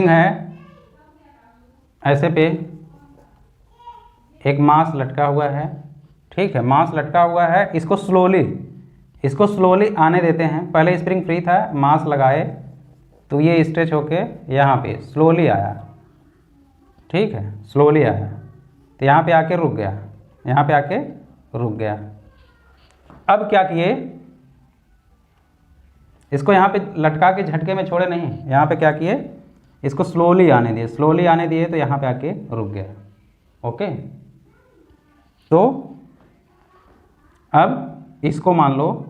है, ऐसे पे एक मास लटका हुआ है, ठीक है, मास लटका हुआ है, इसको स्लोली आने देते हैं। पहले स्प्रिंग फ्री था, मास लगाए तो ये स्ट्रेच होके यहाँ पे स्लोली आया, ठीक है, स्लोली आया, तो यहाँ पे आके रुक गया, यहाँ पे आके रुक गया। अब क्या किए, इसको यहाँ पे लटका के झटके में छोड़े नहीं, यहाँ पे क्या किए, इसको स्लोली आने दिए, तो यहाँ पे आके रुक गया, ओके। तो अब इसको मान लो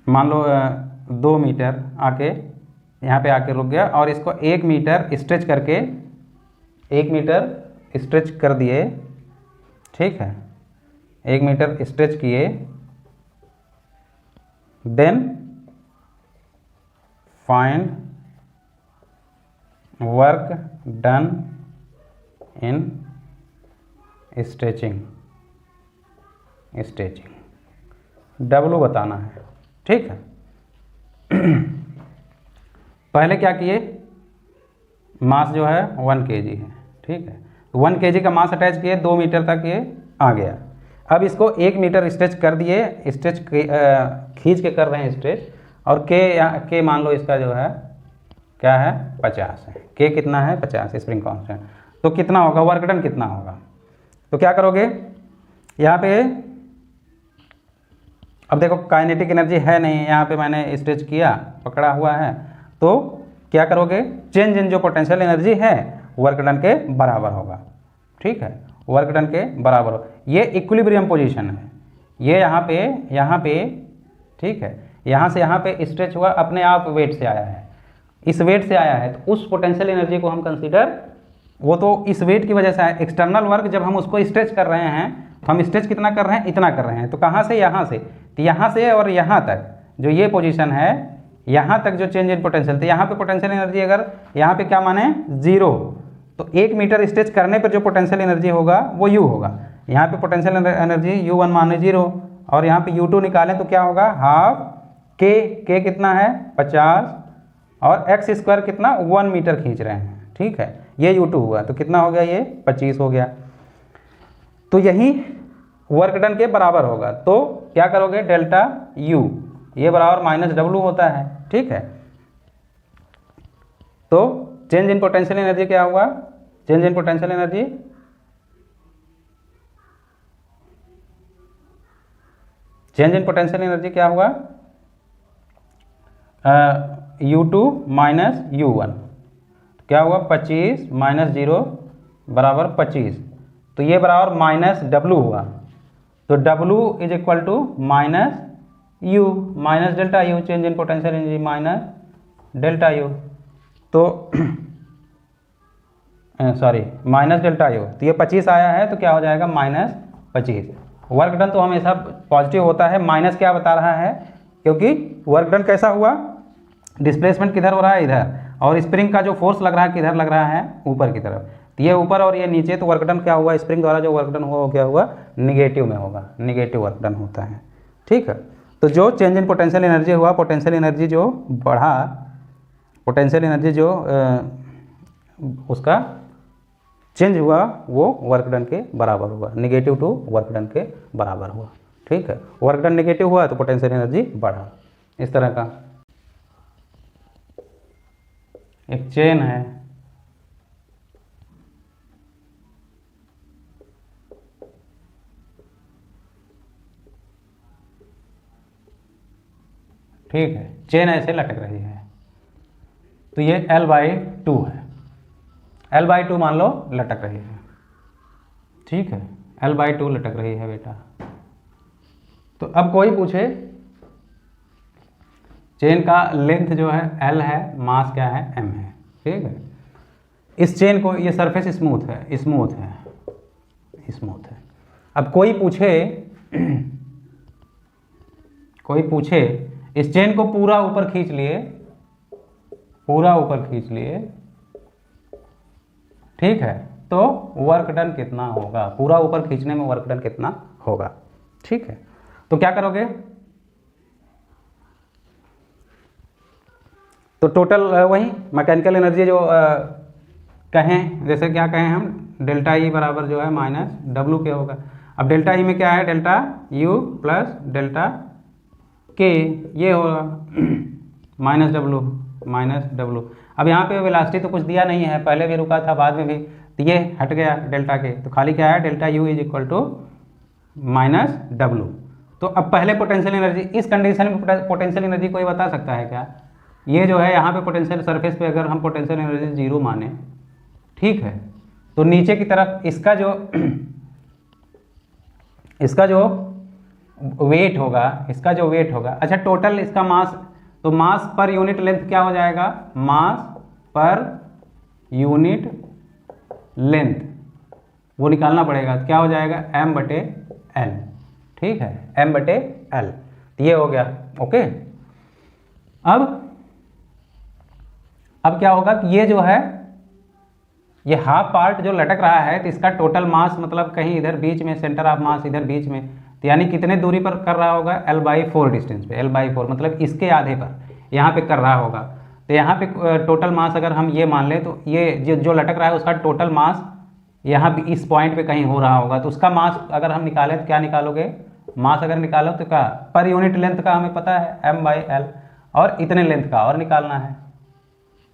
2 मीटर आके यहाँ पे आके रुक गया, और इसको 1 मीटर स्ट्रेच करके 1 मीटर स्ट्रेच कर दिए, ठीक है, 1 मीटर स्ट्रेच किए, then find work done in stretching, stretching, W बताना है, ठीक है। पहले क्या किए, मास जो है 1 kg है, ठीक है, 1 kg का मास अटैच किए, 2 मीटर तक ये आ गया। अब इसको 1 मीटर स्ट्रेच कर दिए, स्ट्रेच खींच के कर रहे हैं स्ट्रेच, और के मान लो इसका जो है क्या है 50 है, के कितना है 50 स्प्रिंग कांस्टेंट। तो कितना होगा, वर्क डन कितना होगा, तो क्या करोगे यहाँ पे, अब देखो काइनेटिक एनर्जी है नहीं, यहाँ पे मैंने स्ट्रेच किया, पकड़ा हुआ है, तो क्या करोगे, चेंज इन जो पोटेंशियल एनर्जी है वर्क डन के बराबर होगा, ठीक है, वर्क डन के बराबर हो। ये इक्विलिब्रियम पोजीशन है, ये यहाँ पे ठीक है, यहाँ से यहाँ पे स्ट्रेच हुआ, अपने आप वेट से आया है, इस वेट से आया है, तो उस पोटेंशियल एनर्जी को हम कंसीडर, वो तो इस वेट की वजह से आया। एक्सटर्नल वर्क जब हम उसको स्ट्रेच कर रहे हैं, तो हम स्ट्रेच कितना कर रहे हैं, इतना कर रहे हैं, तो कहाँ से, यहाँ से, तो यहाँ से और यहाँ तक जो ये पोजीशन है, यहाँ तक जो चेंज इन पोटेंशियल, तो यहाँ पे पोटेंशियल एनर्जी अगर यहाँ पे क्या माने 0, तो 1 मीटर स्ट्रेच करने पर जो पोटेंशियल एनर्जी होगा वो U होगा। यहाँ पे पोटेंशियल एनर्जी U1 माने 0, और यहाँ पे U2 निकालें तो क्या होगा, हाफ के कितना है 50, और एक्स स्क्वायर कितना 1 मीटर खींच रहे हैं, ठीक है, ये U2 हुआ, तो कितना हो गया, ये 25 हो गया। तो यही वर्क डन के बराबर होगा। तो क्या करोगे, डेल्टा U ये बराबर माइनस W होता है, ठीक है। तो चेंज इन पोटेंशियल एनर्जी क्या हुआ, चेंज इन पोटेंशियल एनर्जी क्या हुआ, U2 माइनस U1, क्या हुआ 25 माइनस 0 बराबर 25, तो ये बराबर माइनस W हुआ, तो W is equal to minus U minus delta U, change in potential energy minus delta U, तो सॉरी माइनस डेल्टा U, तो ये 25 आया है, तो क्या हो जाएगा माइनस 25। वर्क डन तो हमेशा पॉजिटिव होता है, माइनस क्या बता रहा है, क्योंकि वर्क डन कैसा हुआ, डिस्प्लेसमेंट किधर हो रहा है, इधर, और स्प्रिंग का जो फोर्स लग रहा है किधर लग रहा है, ऊपर की तरफ, तो ये ऊपर और ये नीचे, तो वर्क डन क्या हुआ, स्प्रिंग द्वारा जो वर्क डन हुआ वो क्या हुआ, निगेटिव में होगा, निगेटिव वर्क डन होता है, ठीक है। तो जो चेंज इन पोटेंशियल एनर्जी हुआ, पोटेंशियल एनर्जी जो बढ़ा, पोटेंशियल एनर्जी जो उसका चेंज हुआ वो वर्क डन के बराबर हुआ, निगेटिव टू वर्क डन के बराबर हुआ, ठीक है। वर्क डन निगेटिव हुआ तो पोटेंशियल एनर्जी बढ़ा। इस तरह का एक चेन है, ठीक है, चेन ऐसे लटक रही है, तो ये L/2 है, L/2 मान लो लटक रही है, ठीक है, L/2 लटक रही है बेटा। तो अब कोई पूछे चेन का लेंथ जो है L है, मास क्या है M है, ठीक है। इस चेन को, ये सरफेस स्मूथ है, स्मूथ है, स्मूथ है। अब कोई पूछे इस चेन को पूरा ऊपर खींच लिए, पूरा ऊपर खींच लिए, ठीक है, तो वर्क डन कितना होगा, पूरा ऊपर खींचने में वर्क डन कितना होगा, ठीक है। तो क्या करोगे, तो टोटल वही मैकेनिकल एनर्जी जो कहें, जैसे क्या कहें हम, डेल्टा ई बराबर जो है माइनस W के होगा। अब डेल्टा ई में क्या है, delta U plus delta K, ये होगा माइनस W। अब यहाँ पे वेलोसिटी तो कुछ दिया नहीं है, पहले भी रुका था, बाद में भी, तो ये हट गया डेल्टा के, तो खाली क्या है, delta U is equal to minus W। तो अब पहले पोटेंशियल एनर्जी, इस कंडीशन में पोटेंशियल एनर्जी कोई बता सकता है क्या, ये जो है यहाँ पे पोटेंशियल सरफेस पे अगर हम पोटेंशियल एनर्जी 0 माने, ठीक है, तो नीचे की तरफ इसका जो वेट होगा, अच्छा टोटल इसका मास, तो मास पर यूनिट लेंथ क्या हो जाएगा, मास पर यूनिट लेंथ वो निकालना पड़ेगा, क्या हो जाएगा M/L, ठीक है, M/L, ये हो गया, ओके। अब क्या होगा कि ये जो है, ये हाफ पार्ट जो लटक रहा है, तो इसका टोटल मास मतलब कहीं इधर बीच में, सेंटर ऑफ मास इधर बीच में, तो यानी कितने दूरी पर कर रहा होगा, L/4 डिस्टेंस पे, L/4 मतलब इसके आधे पर यहाँ पे कर रहा होगा। तो यहाँ पे टोटल मास अगर हम ये मान लें तो ये जो लटक रहा है उसका टोटल मास यहाँ भी इस पॉइंट पे कहीं हो रहा होगा, तो उसका मास अगर हम निकालें तो क्या निकालोगे, मास अगर निकालो तो क्या पर यूनिट लेंथ का हमें पता है m/l, और इतने लेंथ का और निकालना है,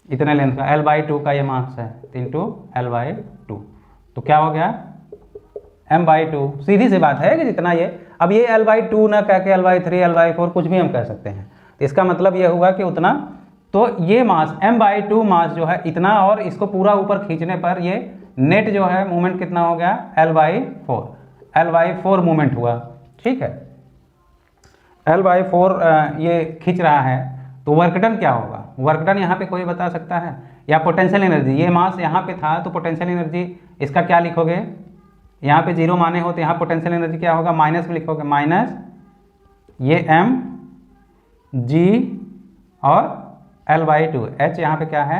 इतने लेंथ का L/2 का ये मास है इंटू L/2, तो क्या हो गया m/2। सीधी सी बात है कि जितना ये, अब ये L/2 ना कह के L/3 L/4 कुछ भी हम कह सकते हैं, तो इसका मतलब ये हुआ कि उतना, तो ये मास m/2 मास जो है इतना, और इसको पूरा ऊपर खींचने पर ये नेट जो है मूवमेंट कितना हो गया L/4 मूवमेंट हुआ, ठीक है। L/4 ये खींच रहा है, तो वर्क डन क्या होगा, वर्क डन यहाँ पे कोई बता सकता है, या पोटेंशियल एनर्जी, ये मास यहाँ पे था तो पोटेंशियल एनर्जी इसका क्या लिखोगे, यहाँ पे 0 माने हो तो यहाँ पोटेंशियल एनर्जी क्या होगा, माइनस में लिखोगे, माइनस ये mg और L/2, h यहाँ पे क्या है,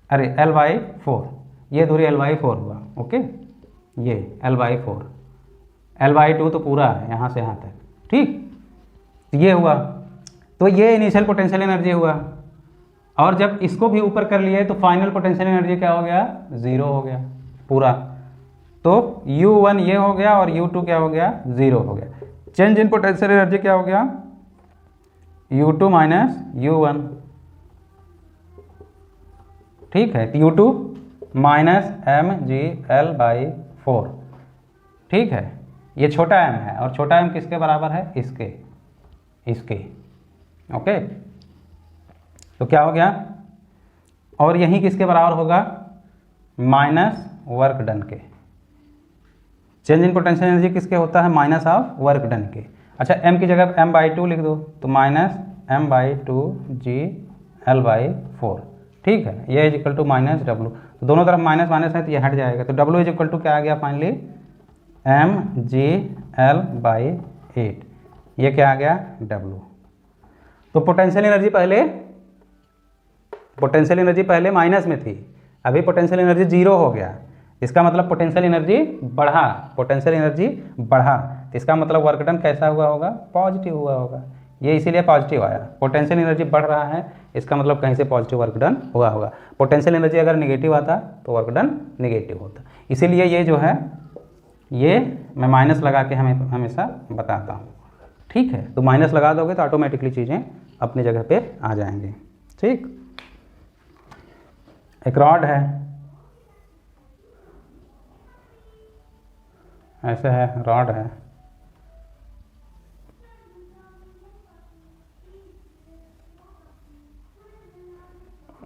अरे L/4, ये दूरी L/4 हुआ, ओके, ये L/4, L/2 तो पूरा है यहाँ से यहाँ तक, ठीक, ये हुआ, तो ये इनिशियल पोटेंशियल एनर्जी हुआ, और जब इसको भी ऊपर कर लिए तो फाइनल पोटेंशियल एनर्जी क्या हो गया, 0 हो गया पूरा, तो U1 ये हो गया और U2 क्या हो गया, 0 हो गया। चेंज इन पोटेंशियल एनर्जी क्या हो गया, U2 माइनस U1, ठीक है, तो U2 माइनस mg/L/4, ठीक है, ये छोटा m है, और छोटा m किसके बराबर है, इसके, ओके, तो क्या हो गया, और यही किसके बराबर होगा, माइनस वर्क डन के, चेंज इन पोटेंशियल एनर्जी किसके होता है, माइनस ऑफ वर्क डन के। अच्छा, m की जगह m/2 लिख दो, तो माइनस m/2g L/4, ठीक है, ये is equal to minus W, तो दोनों तरफ माइनस माइनस है तो ये हट जाएगा, तो W इज इक्वल टू क्या आ गया फाइनली, mg/L/8, ये क्या आ गया, W। तो पोटेंशियल एनर्जी पहले माइनस में थी, अभी पोटेंशियल एनर्जी 0 हो गया, इसका मतलब पोटेंशियल एनर्जी बढ़ा, इसका मतलब वर्क डन कैसा हुआ होगा, पॉजिटिव हुआ होगा, ये इसीलिए पॉजिटिव आया, पोटेंशियल एनर्जी बढ़ रहा है, इसका मतलब कहीं से पॉजिटिव वर्क डन हुआ होगा। पोटेंशियल एनर्जी अगर निगेटिव आता तो वर्क डन निगेटिव होता, इसीलिए ये जो है ये मैं माइनस लगा के हमेशा बताता हूँ, ठीक है, तो माइनस लगा दोगे तो ऑटोमेटिकली चीज़ें अपनी जगह पे आ जाएंगी, ठीक। एक रॉड है, ऐसे है, रॉड है,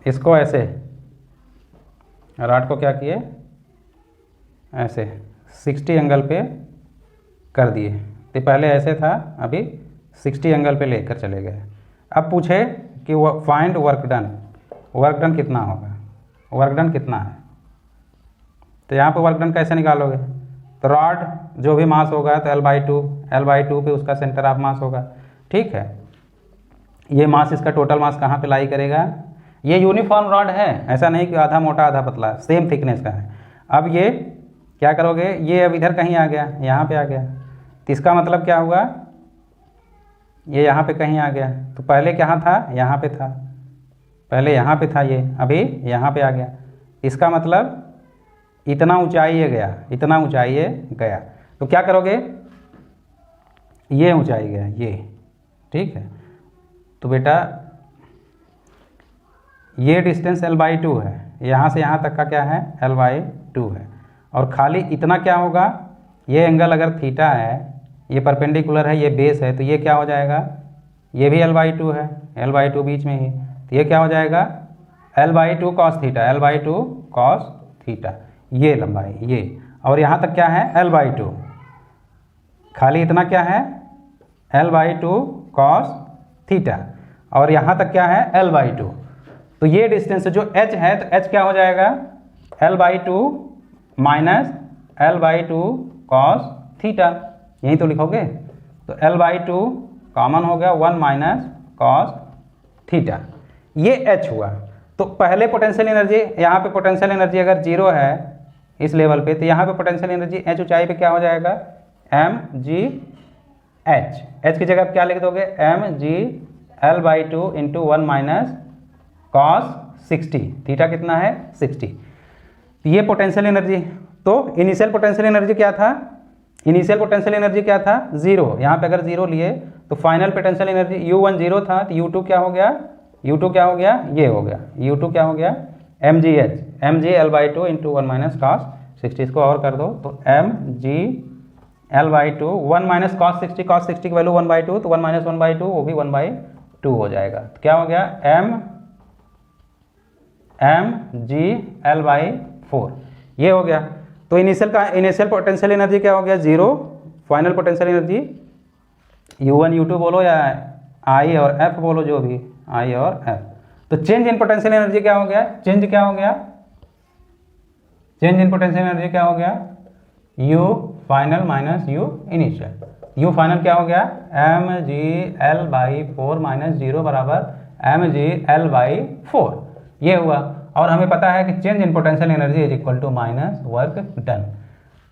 इसको ऐसे, रॉड को क्या किए, ऐसे 60 एंगल पे कर दिए, तो पहले ऐसे था, अभी 60 एंगल पे लेकर चले गए। अब पूछे कि फाइंड वर्क डन कितना होगा, वर्क डन कितना है, तो यहाँ पे वर्क डन कैसे निकालोगे, तो रॉड जो भी मास होगा तो L/2 पे उसका सेंटर ऑफ मास होगा, ठीक है, ये मास इसका टोटल मास कहाँ पे लाई करेगा, ये यूनिफॉर्म रॉड है, ऐसा नहीं कि आधा मोटा आधा पतला, सेम थिकनेस का है। अब ये क्या करोगे, ये अब इधर कहीं आ गया, यहाँ पे आ गया, तो इसका मतलब क्या हुआ, ये यहाँ पे कहीं आ गया, तो पहले कहाँ था, यहाँ पे था, पहले यहाँ पे था ये, अभी यहाँ पे आ गया, इसका मतलब इतना ऊंचाई ये गया, तो क्या करोगे, ये ऊंचाई गया ये, ठीक है, तो बेटा ये डिस्टेंस L/2 है, यहाँ से यहाँ तक का क्या है, L/2 है, और खाली इतना क्या होगा, ये एंगल अगर थीटा है, ये परपेंडिकुलर है, ये बेस है, तो ये क्या हो जाएगा, ये भी L/2 है, L/2 बीच में ही, तो ये क्या हो जाएगा, L/2 cos थीटा, ये लंबाई ये, और यहाँ तक क्या है L/2, खाली इतना क्या है L/2 cos थीटा, और यहाँ तक क्या है L/2, तो ये डिस्टेंस जो h है, तो h क्या हो जाएगा L/2 minus L/2 cos theta, यही तो लिखोगे, तो L/2 कॉमन हो गया 1 माइनस cos थीटा, ये h हुआ। तो पहले पोटेंशियल एनर्जी, यहाँ पे पोटेंशियल एनर्जी अगर 0 है इस लेवल पे, तो यहाँ पे पोटेंशियल एनर्जी h ऊंचाई पे क्या हो जाएगा, mg एच की जगह आप क्या लिख दोगे, mg/L/2 into 1 minus cos 60, theta कितना है 60। ये पोटेंशियल एनर्जी। तो इनिशियल पोटेंशियल एनर्जी क्या था, इनिशियल पोटेंशियल एनर्जी क्या था, जीरो। यहाँ पे अगर जीरो लिए तो final potential energy U1 zero था, तो U2 क्या हो गया, U2 क्या हो गया, ये हो गया, U2 क्या हो गया, mgL/2 इंटू 1 माइनस cos 60। इसको और कर दो तो mgL/2 1 माइनस cos 60 की वैल्यू 1/2, तो 1 माइनस 1/2 वो भी 1/2 हो जाएगा। तो क्या हो गया, mgL/4 ये हो गया। तो इनिशियल पोटेंशियल एनर्जी क्या हो गया, zero. Final potential energy U1 U2 बोलो या I और F बोलो, जो भी I और F। तो चेंज इन पोटेंशियल एनर्जी क्या हो गया, चेंज क्या हो गया, चेंज इन पोटेंशियल एनर्जी क्या हो गया, U final minus U initial. U final क्या हो गया, mgL/4 माइनस जीरो बराबर mgL/4 ये हुआ। और हमें पता है कि change in potential energy is equal to minus work done,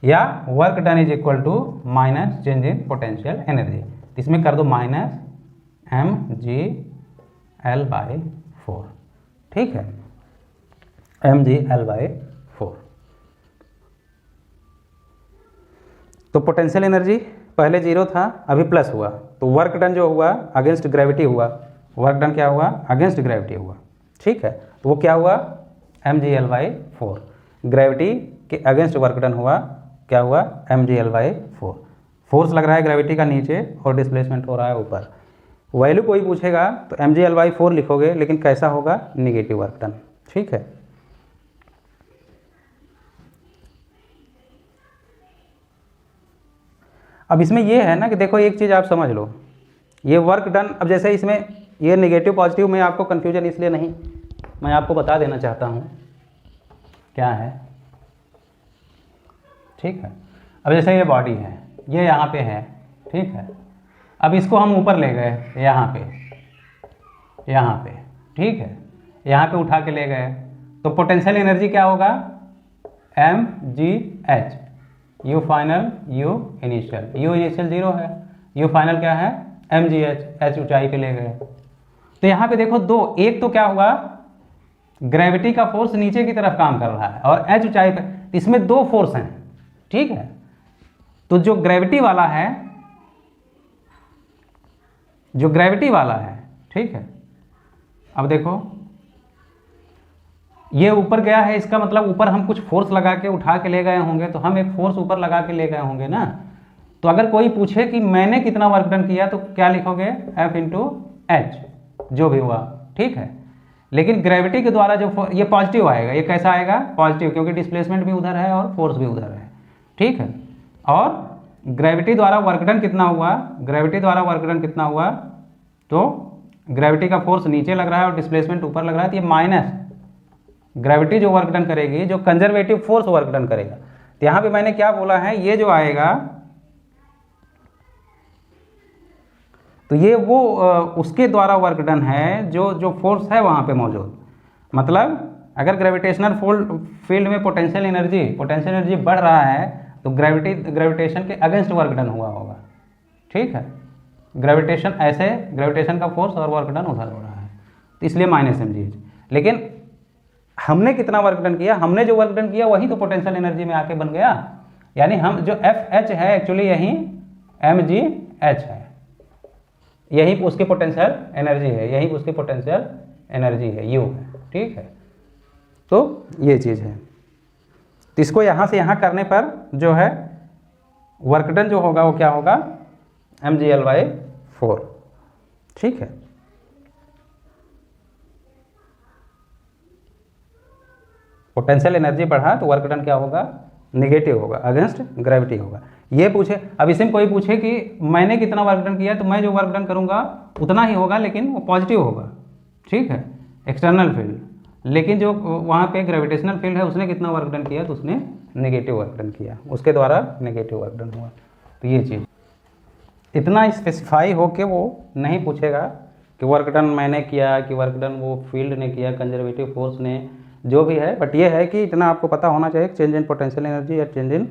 या work done is equal to minus change in potential energy. इसमें कर दो माइनस mgL/4, ठीक है, mgL/4। तो पोटेंशियल एनर्जी पहले जीरो था, अभी प्लस हुआ, तो वर्क डन जो हुआ अगेंस्ट ग्रेविटी हुआ, वर्क डन क्या हुआ, अगेंस्ट ग्रेविटी हुआ, ठीक है। तो वो क्या हुआ, mgL/4, ग्रेविटी के अगेंस्ट वर्क डन हुआ, क्या हुआ, mgL/4। फोर्स लग रहा है ग्रेविटी का नीचे और डिस्प्लेसमेंट हो रहा है ऊपर। वैल्यू कोई पूछेगा तो mgL/4 लिखोगे, लेकिन कैसा होगा, निगेटिव वर्क डन, ठीक है। अब इसमें ये है ना कि देखो एक चीज़ आप समझ लो, ये वर्क डन, अब जैसे इसमें ये नेगेटिव पॉजिटिव में आपको कन्फ्यूजन इसलिए नहीं, मैं आपको बता देना चाहता हूँ क्या है, ठीक है। अब जैसे ये बॉडी है, ये यहाँ पे है, ठीक है। अब इसको हम ऊपर ले गए यहाँ पे, ठीक है, यहाँ पे उठा के ले गए, तो पोटेंशियल एनर्जी क्या होगा, mgH, U final U initial, U initial zero है, U फाइनल क्या है, mgH, H ऊंचाई पे ले गए। तो यहाँ पे देखो दो, एक तो क्या हुआ, ग्रेविटी का फोर्स नीचे की तरफ काम कर रहा है और H ऊंचाई पे, इसमें दो फोर्स हैं, ठीक है। तो जो ग्रेविटी वाला है, ठीक है, अब देखो ये ऊपर गया है, इसका मतलब ऊपर हम कुछ फोर्स लगा के उठा के ले गए होंगे, तो हम एक फोर्स ऊपर लगा के ले गए होंगे ना। तो अगर कोई पूछे कि मैंने कितना वर्क डन किया, तो क्या लिखोगे, F इंटू एच, जो भी हुआ, ठीक है। लेकिन ग्रेविटी के द्वारा जो ये पॉजिटिव आएगा, ये कैसा आएगा, पॉजिटिव, क्योंकि डिस्प्लेसमेंट भी उधर है और फोर्स भी उधर है, ठीक है। और ग्रेविटी द्वारा वर्क डन कितना हुआ, तो ग्रेविटी का फोर्स नीचे लग रहा है और डिस्प्लेसमेंट ऊपर लग रहा है, तो ये माइनस ग्रेविटी जो वर्क डन करेगी, जो कंजर्वेटिव फोर्स वर्क डन करेगा। तो यहाँ पे मैंने क्या बोला है, ये जो आएगा, तो ये वो उसके द्वारा वर्क डन है जो फोर्स है वहाँ पे मौजूद। मतलब अगर ग्रेविटेशनल फील्ड में पोटेंशियल एनर्जी बढ़ रहा है, तो ग्रेविटेशन के अगेंस्ट वर्क डन हुआ होगा, ठीक है। ग्रेविटेशन का फोर्स और वर्क डन उधर हो रहा है, तो इसलिए माइनस mgH। लेकिन हमने कितना वर्क डन किया, हमने जो वर्क डन किया वही तो पोटेंशियल एनर्जी में आके बन गया। यानी हम जो FH है एक्चुअली यही mgH है, यही उसकी पोटेंशियल एनर्जी है, U है, ठीक है। तो ये चीज़ है, तो इसको यहाँ से यहाँ करने पर जो है वर्क डन जो होगा वो क्या होगा, mgL/4, ठीक है। पोटेंशियल एनर्जी बढ़ा तो वर्क डन क्या होगा, निगेटिव होगा, अगेंस्ट ग्रेविटी होगा। ये पूछे, अब इसमें कोई पूछे कि मैंने कितना वर्क डन किया, तो मैं जो वर्क डन करूंगा उतना ही होगा, लेकिन वो पॉजिटिव होगा, ठीक है, एक्सटर्नल फील्ड। लेकिन जो वहाँ पे ग्रेविटेशनल फील्ड है, उसने कितना वर्क डन किया, तो उसने नेगेटिव वर्क डन किया, उसके द्वारा नेगेटिव वर्क डन हुआ। तो ये चीज़ इतना स्पेसिफाई हो के वो नहीं पूछेगा कि वर्क डन मैंने किया, कि वर्क डन वो फील्ड ने किया, कंजर्वेटिव फोर्स ने, जो भी है। बट ये है कि इतना आपको पता होना चाहिए, चेंज इन पोटेंशियल एनर्जी या चेंज इन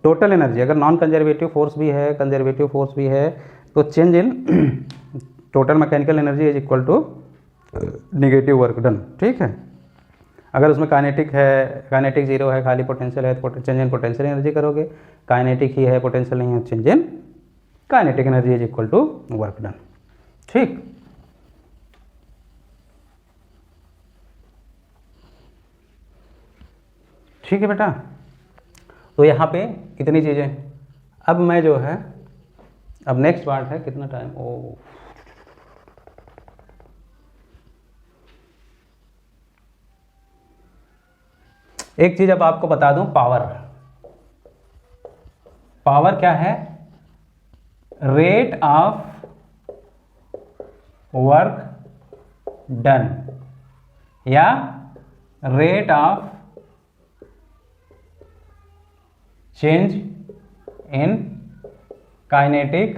टोटल एनर्जी, अगर नॉन कंजर्वेटिव फोर्स भी है, कंजर्वेटिव फोर्स भी है, तो change in total mechanical energy is equal to negative work done. ठीक है, अगर उसमें काइनेटिक है, काइनेटिक जीरो है, खाली पोटेंशियल है, तो चेंज इन पोटेंशियल एनर्जी करोगे। काइनेटिक ही है, पोटेंशियल नहीं है, change in kinetic energy is equal to work done. ठीक, ठीक है बेटा। तो यहाँ पे इतनी चीज़ें। अब मैं जो है, अब नेक्स्ट पार्ट है, कितना टाइम, ओ एक चीज अब आपको बता दूं, पावर। पावर क्या है? रेट ऑफ वर्क डन या rate of change in kinetic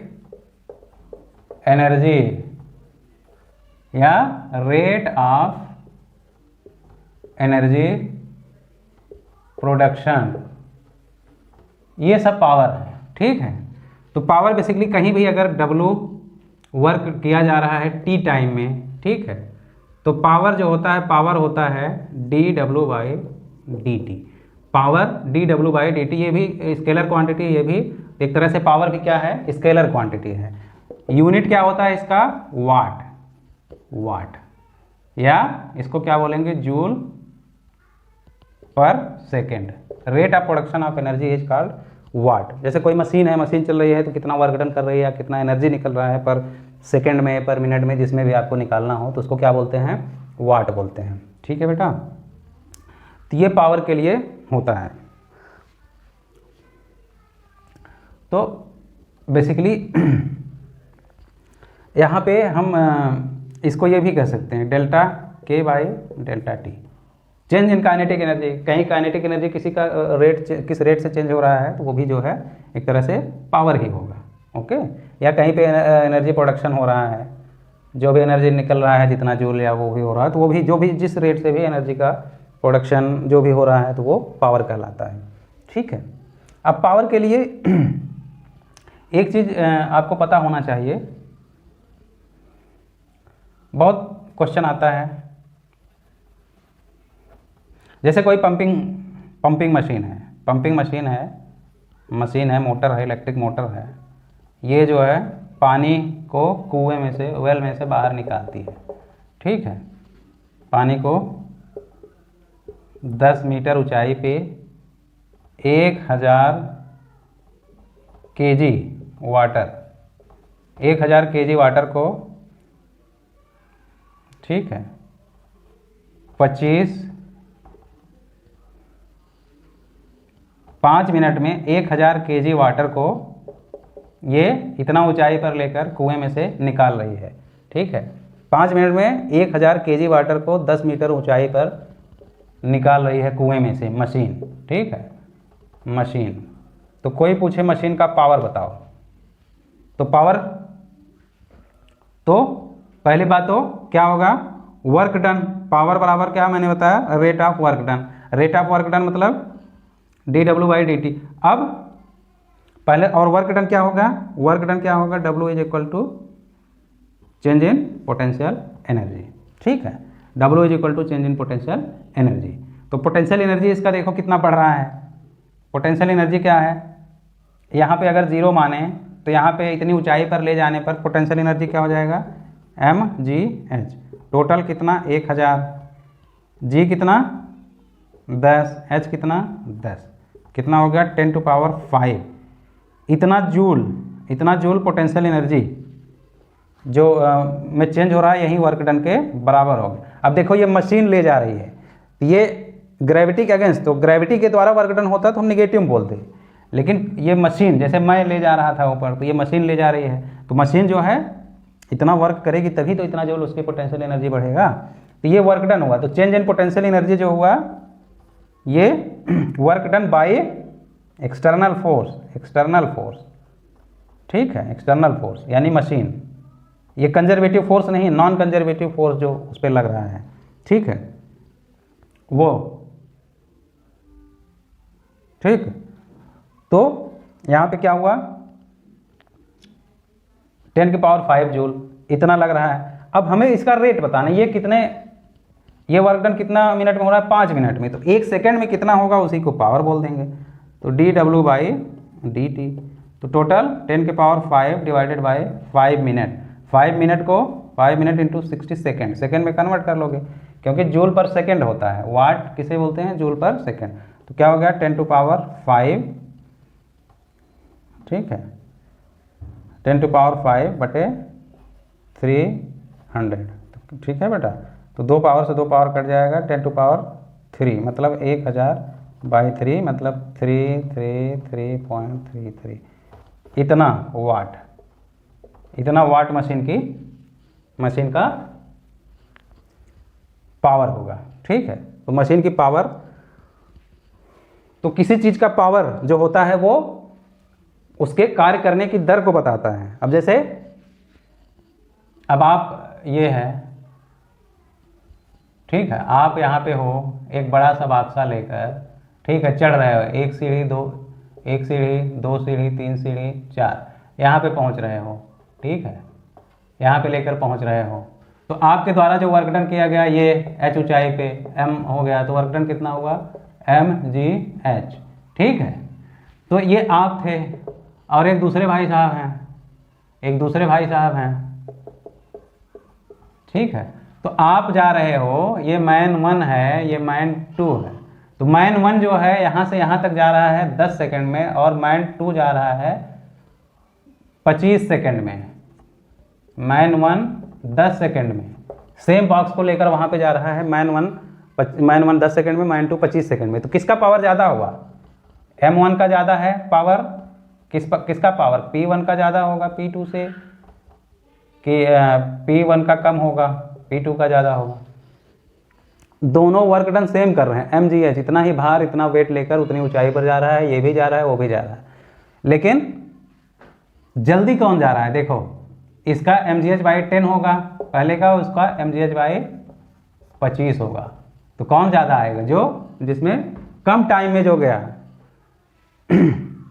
energy या रेट ऑफ एनर्जी प्रोडक्शन, ये सब पावर है। ठीक है, तो पावर बेसिकली कहीं भी अगर W वर्क किया जा रहा है T टाइम में, ठीक है, तो पावर जो होता है, पावर होता है dW/dt। पावर dW/dt, ये भी स्केलर क्वांटिटी, ये भी एक तरह से पावर भी क्या है, स्केलर क्वांटिटी है। यूनिट क्या होता है इसका? वाट। वाट, या इसको क्या बोलेंगे? जूल पर second. Rate of production of energy is called watt. जैसे कोई मशीन है, मशीन चल रही है तो कितना वर्क डन कर रही है या कितना एनर्जी निकल रहा है पर सेकेंड में, पर मिनट में, जिसमें भी आपको निकालना हो तो उसको क्या बोलते हैं? वाट बोलते हैं। ठीक है बेटा, तो ये पावर के लिए होता है। तो बेसिकली यहाँ पे हम इसको ये भी कह सकते हैं delta K by delta T. Change in kinetic energy, कहीं काइनेटिक एनर्जी किसी का रेट, किस रेट से चेंज हो रहा है तो वो भी जो है एक तरह से पावर ही होगा। ओके, या कहीं पे एनर्जी प्रोडक्शन हो रहा है, जो भी एनर्जी निकल रहा है जितना जूल या वो भी हो रहा है, तो वो भी जो भी जिस रेट से भी एनर्जी का प्रोडक्शन जो भी हो रहा है तो वो पावर कहलाता है। ठीक है, अब पावर के लिए एक चीज़ आपको पता होना चाहिए, बहुत क्वेश्चन आता है। जैसे कोई पंपिंग मशीन है, मशीन है, मोटर है, इलेक्ट्रिक मोटर है, ये जो है पानी को कुएं में से, वेल में से बाहर निकालती है। ठीक है, पानी को 10 मीटर ऊंचाई पे 1000 kg वाटर, 1000 kg वाटर को, ठीक है, 5 मिनट में 1000 kg वाटर को ये इतना ऊंचाई पर लेकर कुएं में से निकाल रही है। ठीक है, 5 मिनट में 1000 kg वाटर को 10 मीटर ऊंचाई पर निकाल रही है कुएं में से मशीन। ठीक है, मशीन। तो कोई पूछे मशीन का पावर बताओ, तो पावर, तो पहली बात तो क्या होगा? Work done. पावर बराबर क्या मैंने बताया? Rate of work done. Rate of work done मतलब dW/dt। अब पहले, और वर्क डन क्या होगा? वर्क डन क्या होगा? W is equal to change in potential energy. ठीक है, W is equal to change in potential energy. तो पोटेंशियल एनर्जी इसका देखो कितना बढ़ रहा है। पोटेंशियल एनर्जी क्या है? यहाँ पे अगर जीरो माने तो यहाँ पे इतनी ऊंचाई पर ले जाने पर पोटेंशियल एनर्जी क्या हो जाएगा? mgh। टोटल कितना? 1000। g कितना? 10। h कितना? 10। कितना हो गया? 10⁵ इतना जूल पोटेंशियल एनर्जी जो में चेंज हो रहा है, यही वर्क डन के बराबर होगा। अब देखो ये मशीन ले जा रही है, ये ग्रेविटी के अगेंस्ट, तो ग्रेविटी के द्वारा वर्क डन होता है तो हम निगेटिव में बोलते हैं, लेकिन ये मशीन, जैसे मैं ले जा रहा था ऊपर, तो ये मशीन ले जा रही है, तो मशीन जो है इतना वर्क करेगी तभी तो इतना जो उसकी पोटेंशियल एनर्जी बढ़ेगा, तो ये वर्क डन हुआ। तो चेंज इन पोटेंशियल एनर्जी जो हुआ ये work done by external force. ठीक है, एक्सटर्नल फोर्स यानी मशीन, ये कंजर्वेटिव फोर्स नहीं, नॉन कंजर्वेटिव फोर्स जो उस पर लग रहा है। ठीक है, वो ठीक। तो यहाँ पे क्या हुआ? 10 की पावर 5 जूल इतना लग रहा है। अब हमें इसका रेट बताना है, ये वर्क डन कितना मिनट में हो रहा है, 5 मिनट में, तो 1 सेकेंड में कितना होगा उसी को पावर बोल देंगे। तो dW/dt, तो टोटल 10 की power 5 divided by 5 minute, 5 minute को 5 मिनट इंटू 60 सेकेंड, सेकेंड में कन्वर्ट कर लोगे क्योंकि जूल पर सेकेंड होता है, वाट किसे बोलते हैं, जूल पर सेकेंड। तो क्या हो गया 10 टू पावर 5, ठीक है, 10 टू पावर 5 बटे 300, ठीक है बेटा। तो 2 पावर से 2 पावर कट जाएगा, 10 टू पावर 3 मतलब 1000/3 मतलब 333.33, इतना वाट मशीन का पावर होगा, ठीक है। तो मशीन की पावर, तो किसी चीज़ का पावर जो होता है वो उसके कार्य करने की दर को बताता है। अब जैसे अब आप ये है, ठीक है, आप यहाँ पे हो एक बड़ा सा बक्सा लेकर, ठीक है, चढ़ रहे हो, एक सीढ़ी, दो सीढ़ी, 3 सीढ़ी, 4, यहाँ पे पहुँच रहे हो, ठीक है, यहाँ पे लेकर पहुँच रहे हो। तो आपके द्वारा जो वर्क डन किया गया ये h ऊंचाई पे m हो गया, तो वर्क डन कितना हुआ mgh, ठीक है। तो ये आप थे और एक दूसरे भाई साहब हैं, ठीक है। तो आप जा रहे हो, ये मैन 1 है, ये मैन 2 है। तो मैन 1 जो है यहाँ से यहाँ तक जा रहा है 10 सेकंड में और मैन 2 जा रहा है 25 सेकंड में। मैन 1 10 सेकंड में सेम बॉक्स को लेकर वहाँ पे जा रहा है, मैन 1 10 सेकंड में, मैन 2 25 सेकंड में। तो किसका पावर ज़्यादा होगा, m1 का ज़्यादा है पावर, किसका पावर p1 का ज़्यादा होगा p2 से, कि p1 का कम होगा, p2 का ज़्यादा होगा। दोनों वर्क डन सेम कर रहे हैं, mgh, इतना ही भार, इतना वेट लेकर उतनी ऊंचाई पर जा रहा है, ये भी जा रहा है, वो भी जा रहा है, लेकिन जल्दी कौन जा रहा है। देखो इसका mgh/10 होगा पहले का, उसका mgh/25 होगा। तो कौन ज़्यादा आएगा, जो जिसमें कम टाइम में जो गया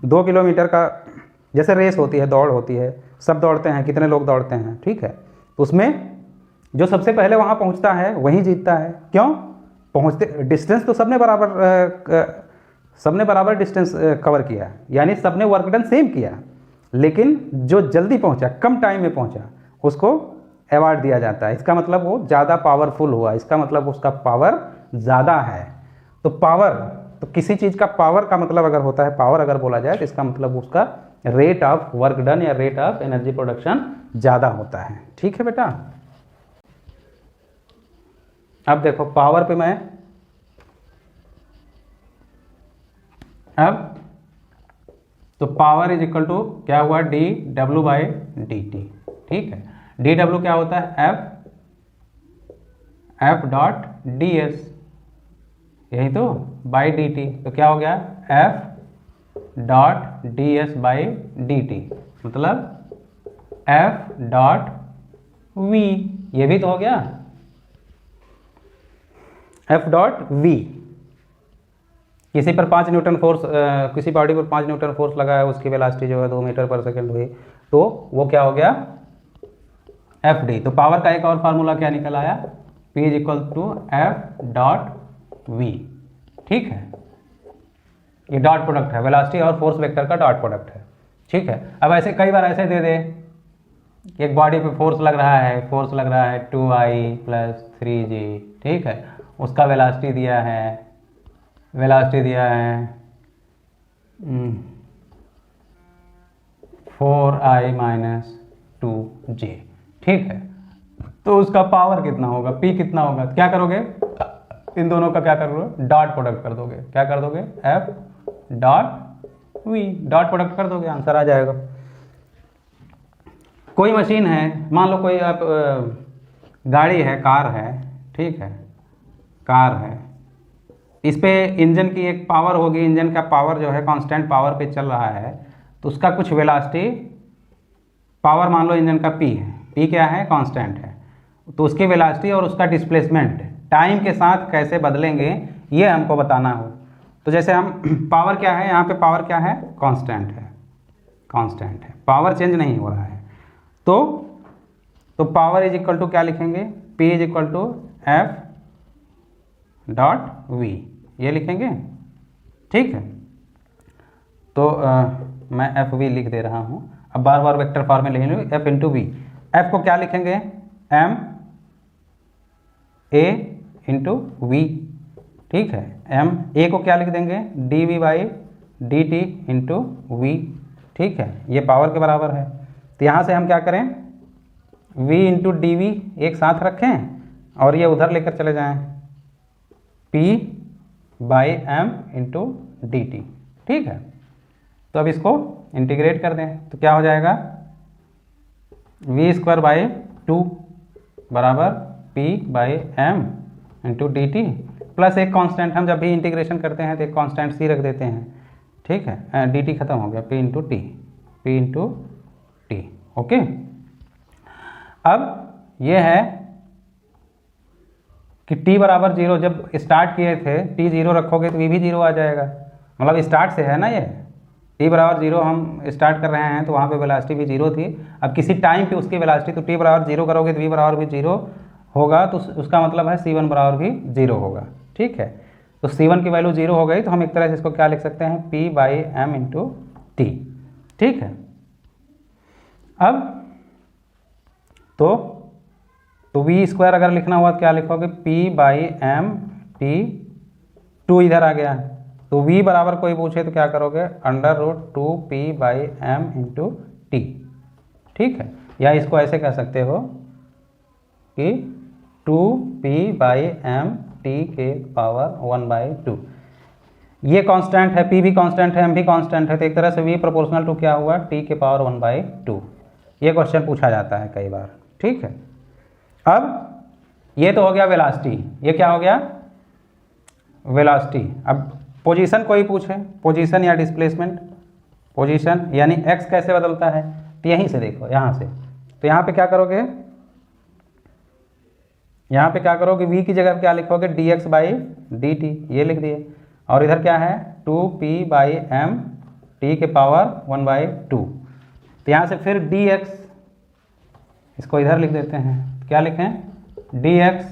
2 किलोमीटर का, जैसे रेस होती है, दौड़ होती है, सब दौड़ते हैं, कितने लोग दौड़ते हैं, ठीक है। तो उसमें जो सबसे पहले वहाँ पहुँचता है वही जीतता है। क्यों पहुँचते, डिस्टेंस तो सबने बराबर डिस्टेंस कवर किया, यानी सबने वर्क डन सेम किया, लेकिन जो जल्दी पहुँचा, कम टाइम में पहुँचा, उसको अवार्ड दिया जाता है। इसका मतलब वो ज़्यादा पावरफुल हुआ, इसका मतलब उसका पावर ज़्यादा है। तो पावर, तो किसी चीज़ का पावर का मतलब अगर होता है, पावर अगर बोला जाए तो इसका मतलब उसका रेट ऑफ वर्क डन या रेट ऑफ एनर्जी प्रोडक्शन ज़्यादा होता है, ठीक है बेटा। अब देखो पावर पे मैं, अब तो पावर इज इक्वल टू क्या हुआ, dW/dt, ठीक है। dW क्या होता है, F.ds, यही तो, बाई dt, तो क्या हो गया F.ds/dt, मतलब F.v, ये भी तो हो गया F.v। किसी पर 5 न्यूटन फोर्स, किसी बॉडी पर 5 न्यूटन फोर्स लगा है, उसकी वेलोसिटी जो है 2 मीटर पर सेकंड हुई, तो वो क्या हो गया Fd। तो पावर का एक और फार्मूला क्या निकल आया, P is equal to F.v, ठीक है। ये डॉट प्रोडक्ट है, वेलोसिटी और फोर्स वेक्टर का डॉट प्रोडक्ट है, ठीक है। अब ऐसे कई बार ऐसे दे दे, एक बॉडी पे फोर्स लग रहा है 2I + 3G, ठीक है, उसका वेलोसिटी दिया है 4I - 2J, ठीक है। तो उसका पावर कितना होगा, P कितना होगा, क्या करोगे, इन दोनों का क्या करोगे, डॉट प्रोडक्ट कर दोगे, क्या कर दोगे, F.v, डॉट प्रोडक्ट कर दोगे, आंसर आ जाएगा। कोई मशीन है, मान लो कोई आप गाड़ी है, कार है, ठीक है, कार है, इस पे इंजन की एक पावर होगी, इंजन का पावर जो है कांस्टेंट पावर पे चल रहा है, तो उसका कुछ वेलोसिटी, पावर मान लो इंजन का P है, P क्या है, कांस्टेंट है, तो उसकी वेलोसिटी और उसका डिस्प्लेसमेंट टाइम के साथ कैसे बदलेंगे ये हमको बताना हो। तो जैसे हम पावर क्या है, यहाँ पे पावर क्या है, कांस्टेंट है, पावर चेंज नहीं हो रहा है। तो पावर इज इक्वल टू क्या लिखेंगे, P is equal to F dot V, ये लिखेंगे। ठीक है, तो मैं एफ वी लिख दे रहा हूँ। अब बार बार वेक्टर फॉर्म में लिख लूँ, एफ इंटू वी। एफ को क्या लिखेंगे, एम ए इंटू वी। ठीक है, एम ए को क्या लिख देंगे, d v by d t into v. ठीक है, ये पावर के बराबर है। तो यहाँ से हम क्या करें, v इंटू डी वी एक साथ रखें और ये उधर लेकर चले जाएं, p by m into d t. ठीक है, तो अब इसको इंटीग्रेट कर दें तो क्या हो जाएगा, वी स्क्वायर बाई टू बराबर p by m into d t plus एक कांस्टेंट, हम जब भी इंटीग्रेशन करते हैं तो एक कांस्टेंट c रख देते हैं। ठीक है, डी टी खत्म हो गया, p into T, p into T. Okay, अब ये है कि t बराबर 0, जब स्टार्ट किए थे t 0 रखोगे तो v भी 0 आ जाएगा, मतलब स्टार्ट से है ना, ये t बराबर 0 हम स्टार्ट कर रहे हैं तो वहाँ पे वेलोसिटी भी 0 थी। अब किसी टाइम पे उसकी वेलोसिटी, तो t बराबर 0 करोगे तो v बराबर भी 0 होगा, तो उसका मतलब है c1 बराबर भी 0 होगा। ठीक है, तो c1 की वैल्यू 0 हो गई तो हम एक तरह से इसको क्या लिख सकते हैं, p by m into t. ठीक है, अब तो वी स्क्वायर अगर लिखना हुआ तो क्या लिखोगे, p बाई एम टी, 2 इधर आ गया, तो v बराबर कोई पूछे तो क्या करोगे, under root 2p by m into t. ठीक है, या इसको ऐसे कह सकते हो कि 2p बाई एम टी के पावर 1/2। ये कांस्टेंट है, p भी कांस्टेंट है, m भी कांस्टेंट है, तो एक तरह से v प्रोपोर्शनल टू क्या हुआ, t के पावर 1/2। ये क्वेश्चन पूछा जाता है कई बार। ठीक है, अब ये तो हो गया वेलोसिटी, ये क्या हो गया, वेलोसिटी। अब पोजीशन कोई पूछे, पोजीशन या डिस्प्लेसमेंट, पोजीशन यानी x कैसे बदलता है, तो यहीं से देखो, यहाँ से, तो यहाँ पे क्या करोगे, यहाँ पे क्या करोगे, v की जगह क्या लिखोगे, dx बाई डी टी, ये लिख दिए, और इधर क्या है, 2p बाई एम टी के पावर 1/2। तो यहाँ से फिर dx, इसको इधर लिख देते हैं, क्या लिखें, dx,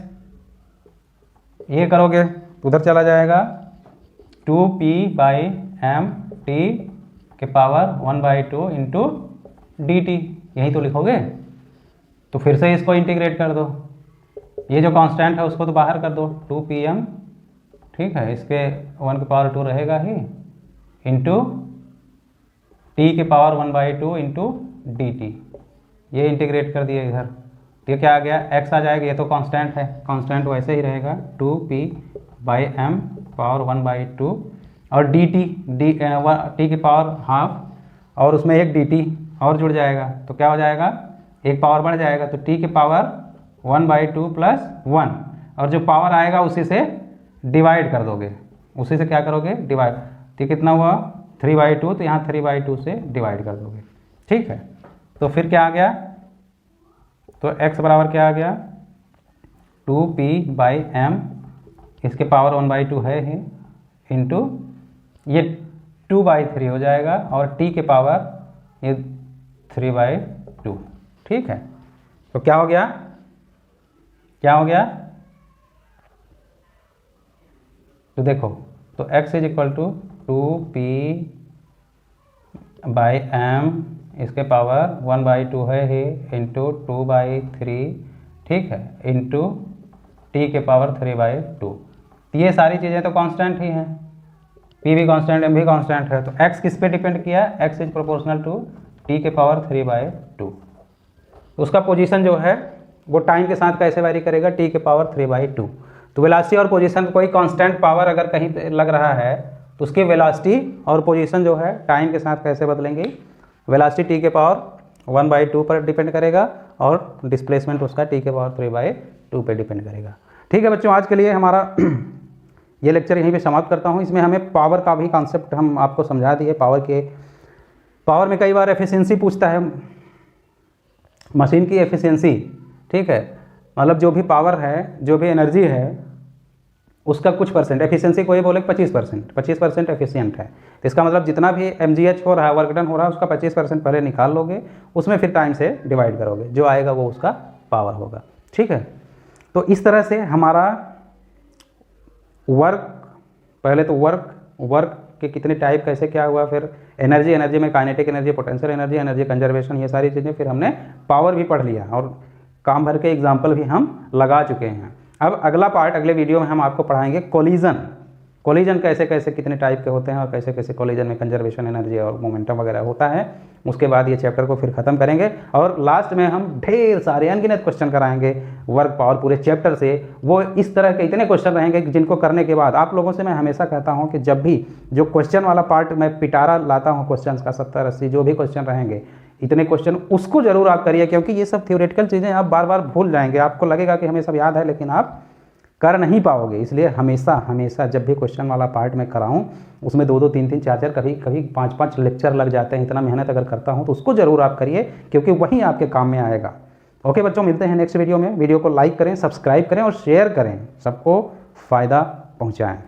ये करोगे तो उधर चला जाएगा, 2p बाई एम टी के पावर 1/2 इंटू डी टी, यही तो लिखोगे। तो फिर से इसको इंटीग्रेट कर दो, ये जो कांस्टेंट है उसको तो बाहर कर दो, 2pm। ठीक है, इसके 1 के पावर 2 रहेगा ही, इंटू टी के पावर 1/2 इंटू डी टी, ये इंटीग्रेट कर दिए इधर, तो ये क्या आ गया, x आ जाएगा, ये तो कांस्टेंट है, कांस्टेंट वैसे ही रहेगा, 2p बाई एम पावर 1/2 और डी टी, टी की पावर हाफ, और उसमें एक डी टी और जुड़ जाएगा, तो क्या हो जाएगा, एक पावर बढ़ जाएगा, तो t के पावर 1/2 प्लस 1, और जो पावर आएगा उसी से डिवाइड कर दोगे, उसी से क्या करोगे, डिवाइड, तो कितना हुआ, 3/2, तो यहाँ 3/2 से डिवाइड कर दोगे। ठीक है, तो फिर क्या आ गया, तो x बराबर क्या आ गया, 2p बाई एम, इसके पावर 1/2 है ही, इंटू ये 2/3 हो जाएगा, और t के पावर ये 3/2। ठीक है, तो क्या हो गया, क्या हो गया, तो देखो, तो x is equal to 2p by m, इसके पावर 1/2 है ही, इंटू 2/3। ठीक है, इंटू t के पावर 3/2। ये सारी चीज़ें तो कांस्टेंट ही हैं, p भी कांस्टेंट, m भी कांस्टेंट है, तो x किस पे डिपेंड किया, x is proportional to t के पावर 3/2। उसका पोजीशन जो है वो टाइम के साथ कैसे वैरी करेगा, t के पावर 3/2। तो वेलोसिटी और पोजीशन कोई कांस्टेंट पावर अगर कहीं पे लग रहा है तो उसकी वेलोसिटी और पोजीशन जो है टाइम के साथ कैसे बदलेंगे, वेलोसिटी t के पावर 1/2 पर डिपेंड करेगा, और डिस्प्लेसमेंट उसका t के पावर 3/2 पे डिपेंड करेगा। ठीक है बच्चों, आज के लिए हमारा ये लेक्चर यहीं पे समाप्त करता हूँ। इसमें हमें पावर का भी कॉन्सेप्ट हम आपको समझा दिए, पावर में कई बार एफिशिएंसी पूछता है, मशीन की एफिशिएंसी। ठीक है, मतलब जो भी पावर है, जो भी एनर्जी है, उसका कुछ परसेंट एफिशिएंसी, कोई बोले 25% एफिशिएंट है, तो इसका मतलब जितना भी mgh हो रहा है, वर्क डन हो रहा है, उसका 25% पहले निकाल लोगे, उसमें फिर टाइम से डिवाइड करोगे, जो आएगा वो उसका पावर होगा। ठीक है, तो इस तरह से हमारा वर्क, पहले तो वर्क के कितने टाइप, कैसे क्या हुआ, फिर एनर्जी में kinetic energy, potential energy conservation, ये सारी चीज़ें, फिर हमने पावर भी पढ़ लिया और काम भर के एग्जाम्पल भी हम लगा चुके हैं। अब अगला पार्ट, अगले वीडियो में हम आपको पढ़ाएंगे कोलिजन कैसे कैसे कितने टाइप के होते हैं और कैसे कैसे कोलिजन में कंजर्वेशन एनर्जी और मोमेंटम वगैरह होता है। उसके बाद ये चैप्टर को फिर ख़त्म करेंगे और लास्ट में हम ढेर सारे अनगिनत क्वेश्चन कराएंगे वर्क पावर पूरे चैप्टर से। वो इस तरह के इतने क्वेश्चन रहेंगे जिनको करने के बाद आप लोगों से मैं हमेशा कहता हूँ कि जब भी जो क्वेश्चन वाला पार्ट मैं पिटारा लाता हूँ क्वेश्चन का 70-80 जो भी क्वेश्चन रहेंगे, इतने क्वेश्चन उसको ज़रूर आप करिए, क्योंकि ये सब थ्योरेटिकल चीज़ें आप बार बार भूल जाएंगे, आपको लगेगा कि हमें सब याद है लेकिन आप कर नहीं पाओगे। इसलिए हमेशा जब भी क्वेश्चन वाला पार्ट में कराऊं उसमें 2-2, 3-3, 4-4, कभी 5-5 लेक्चर लग जाते हैं। इतना मेहनत अगर करता हूं तो उसको ज़रूर आप करिए, क्योंकि वही आपके काम में आएगा। ओके बच्चों, मिलते हैं नेक्स्ट वीडियो में। वीडियो को लाइक करें, सब्सक्राइब करें और शेयर करें, सबको फ़ायदा पहुँचाएँ।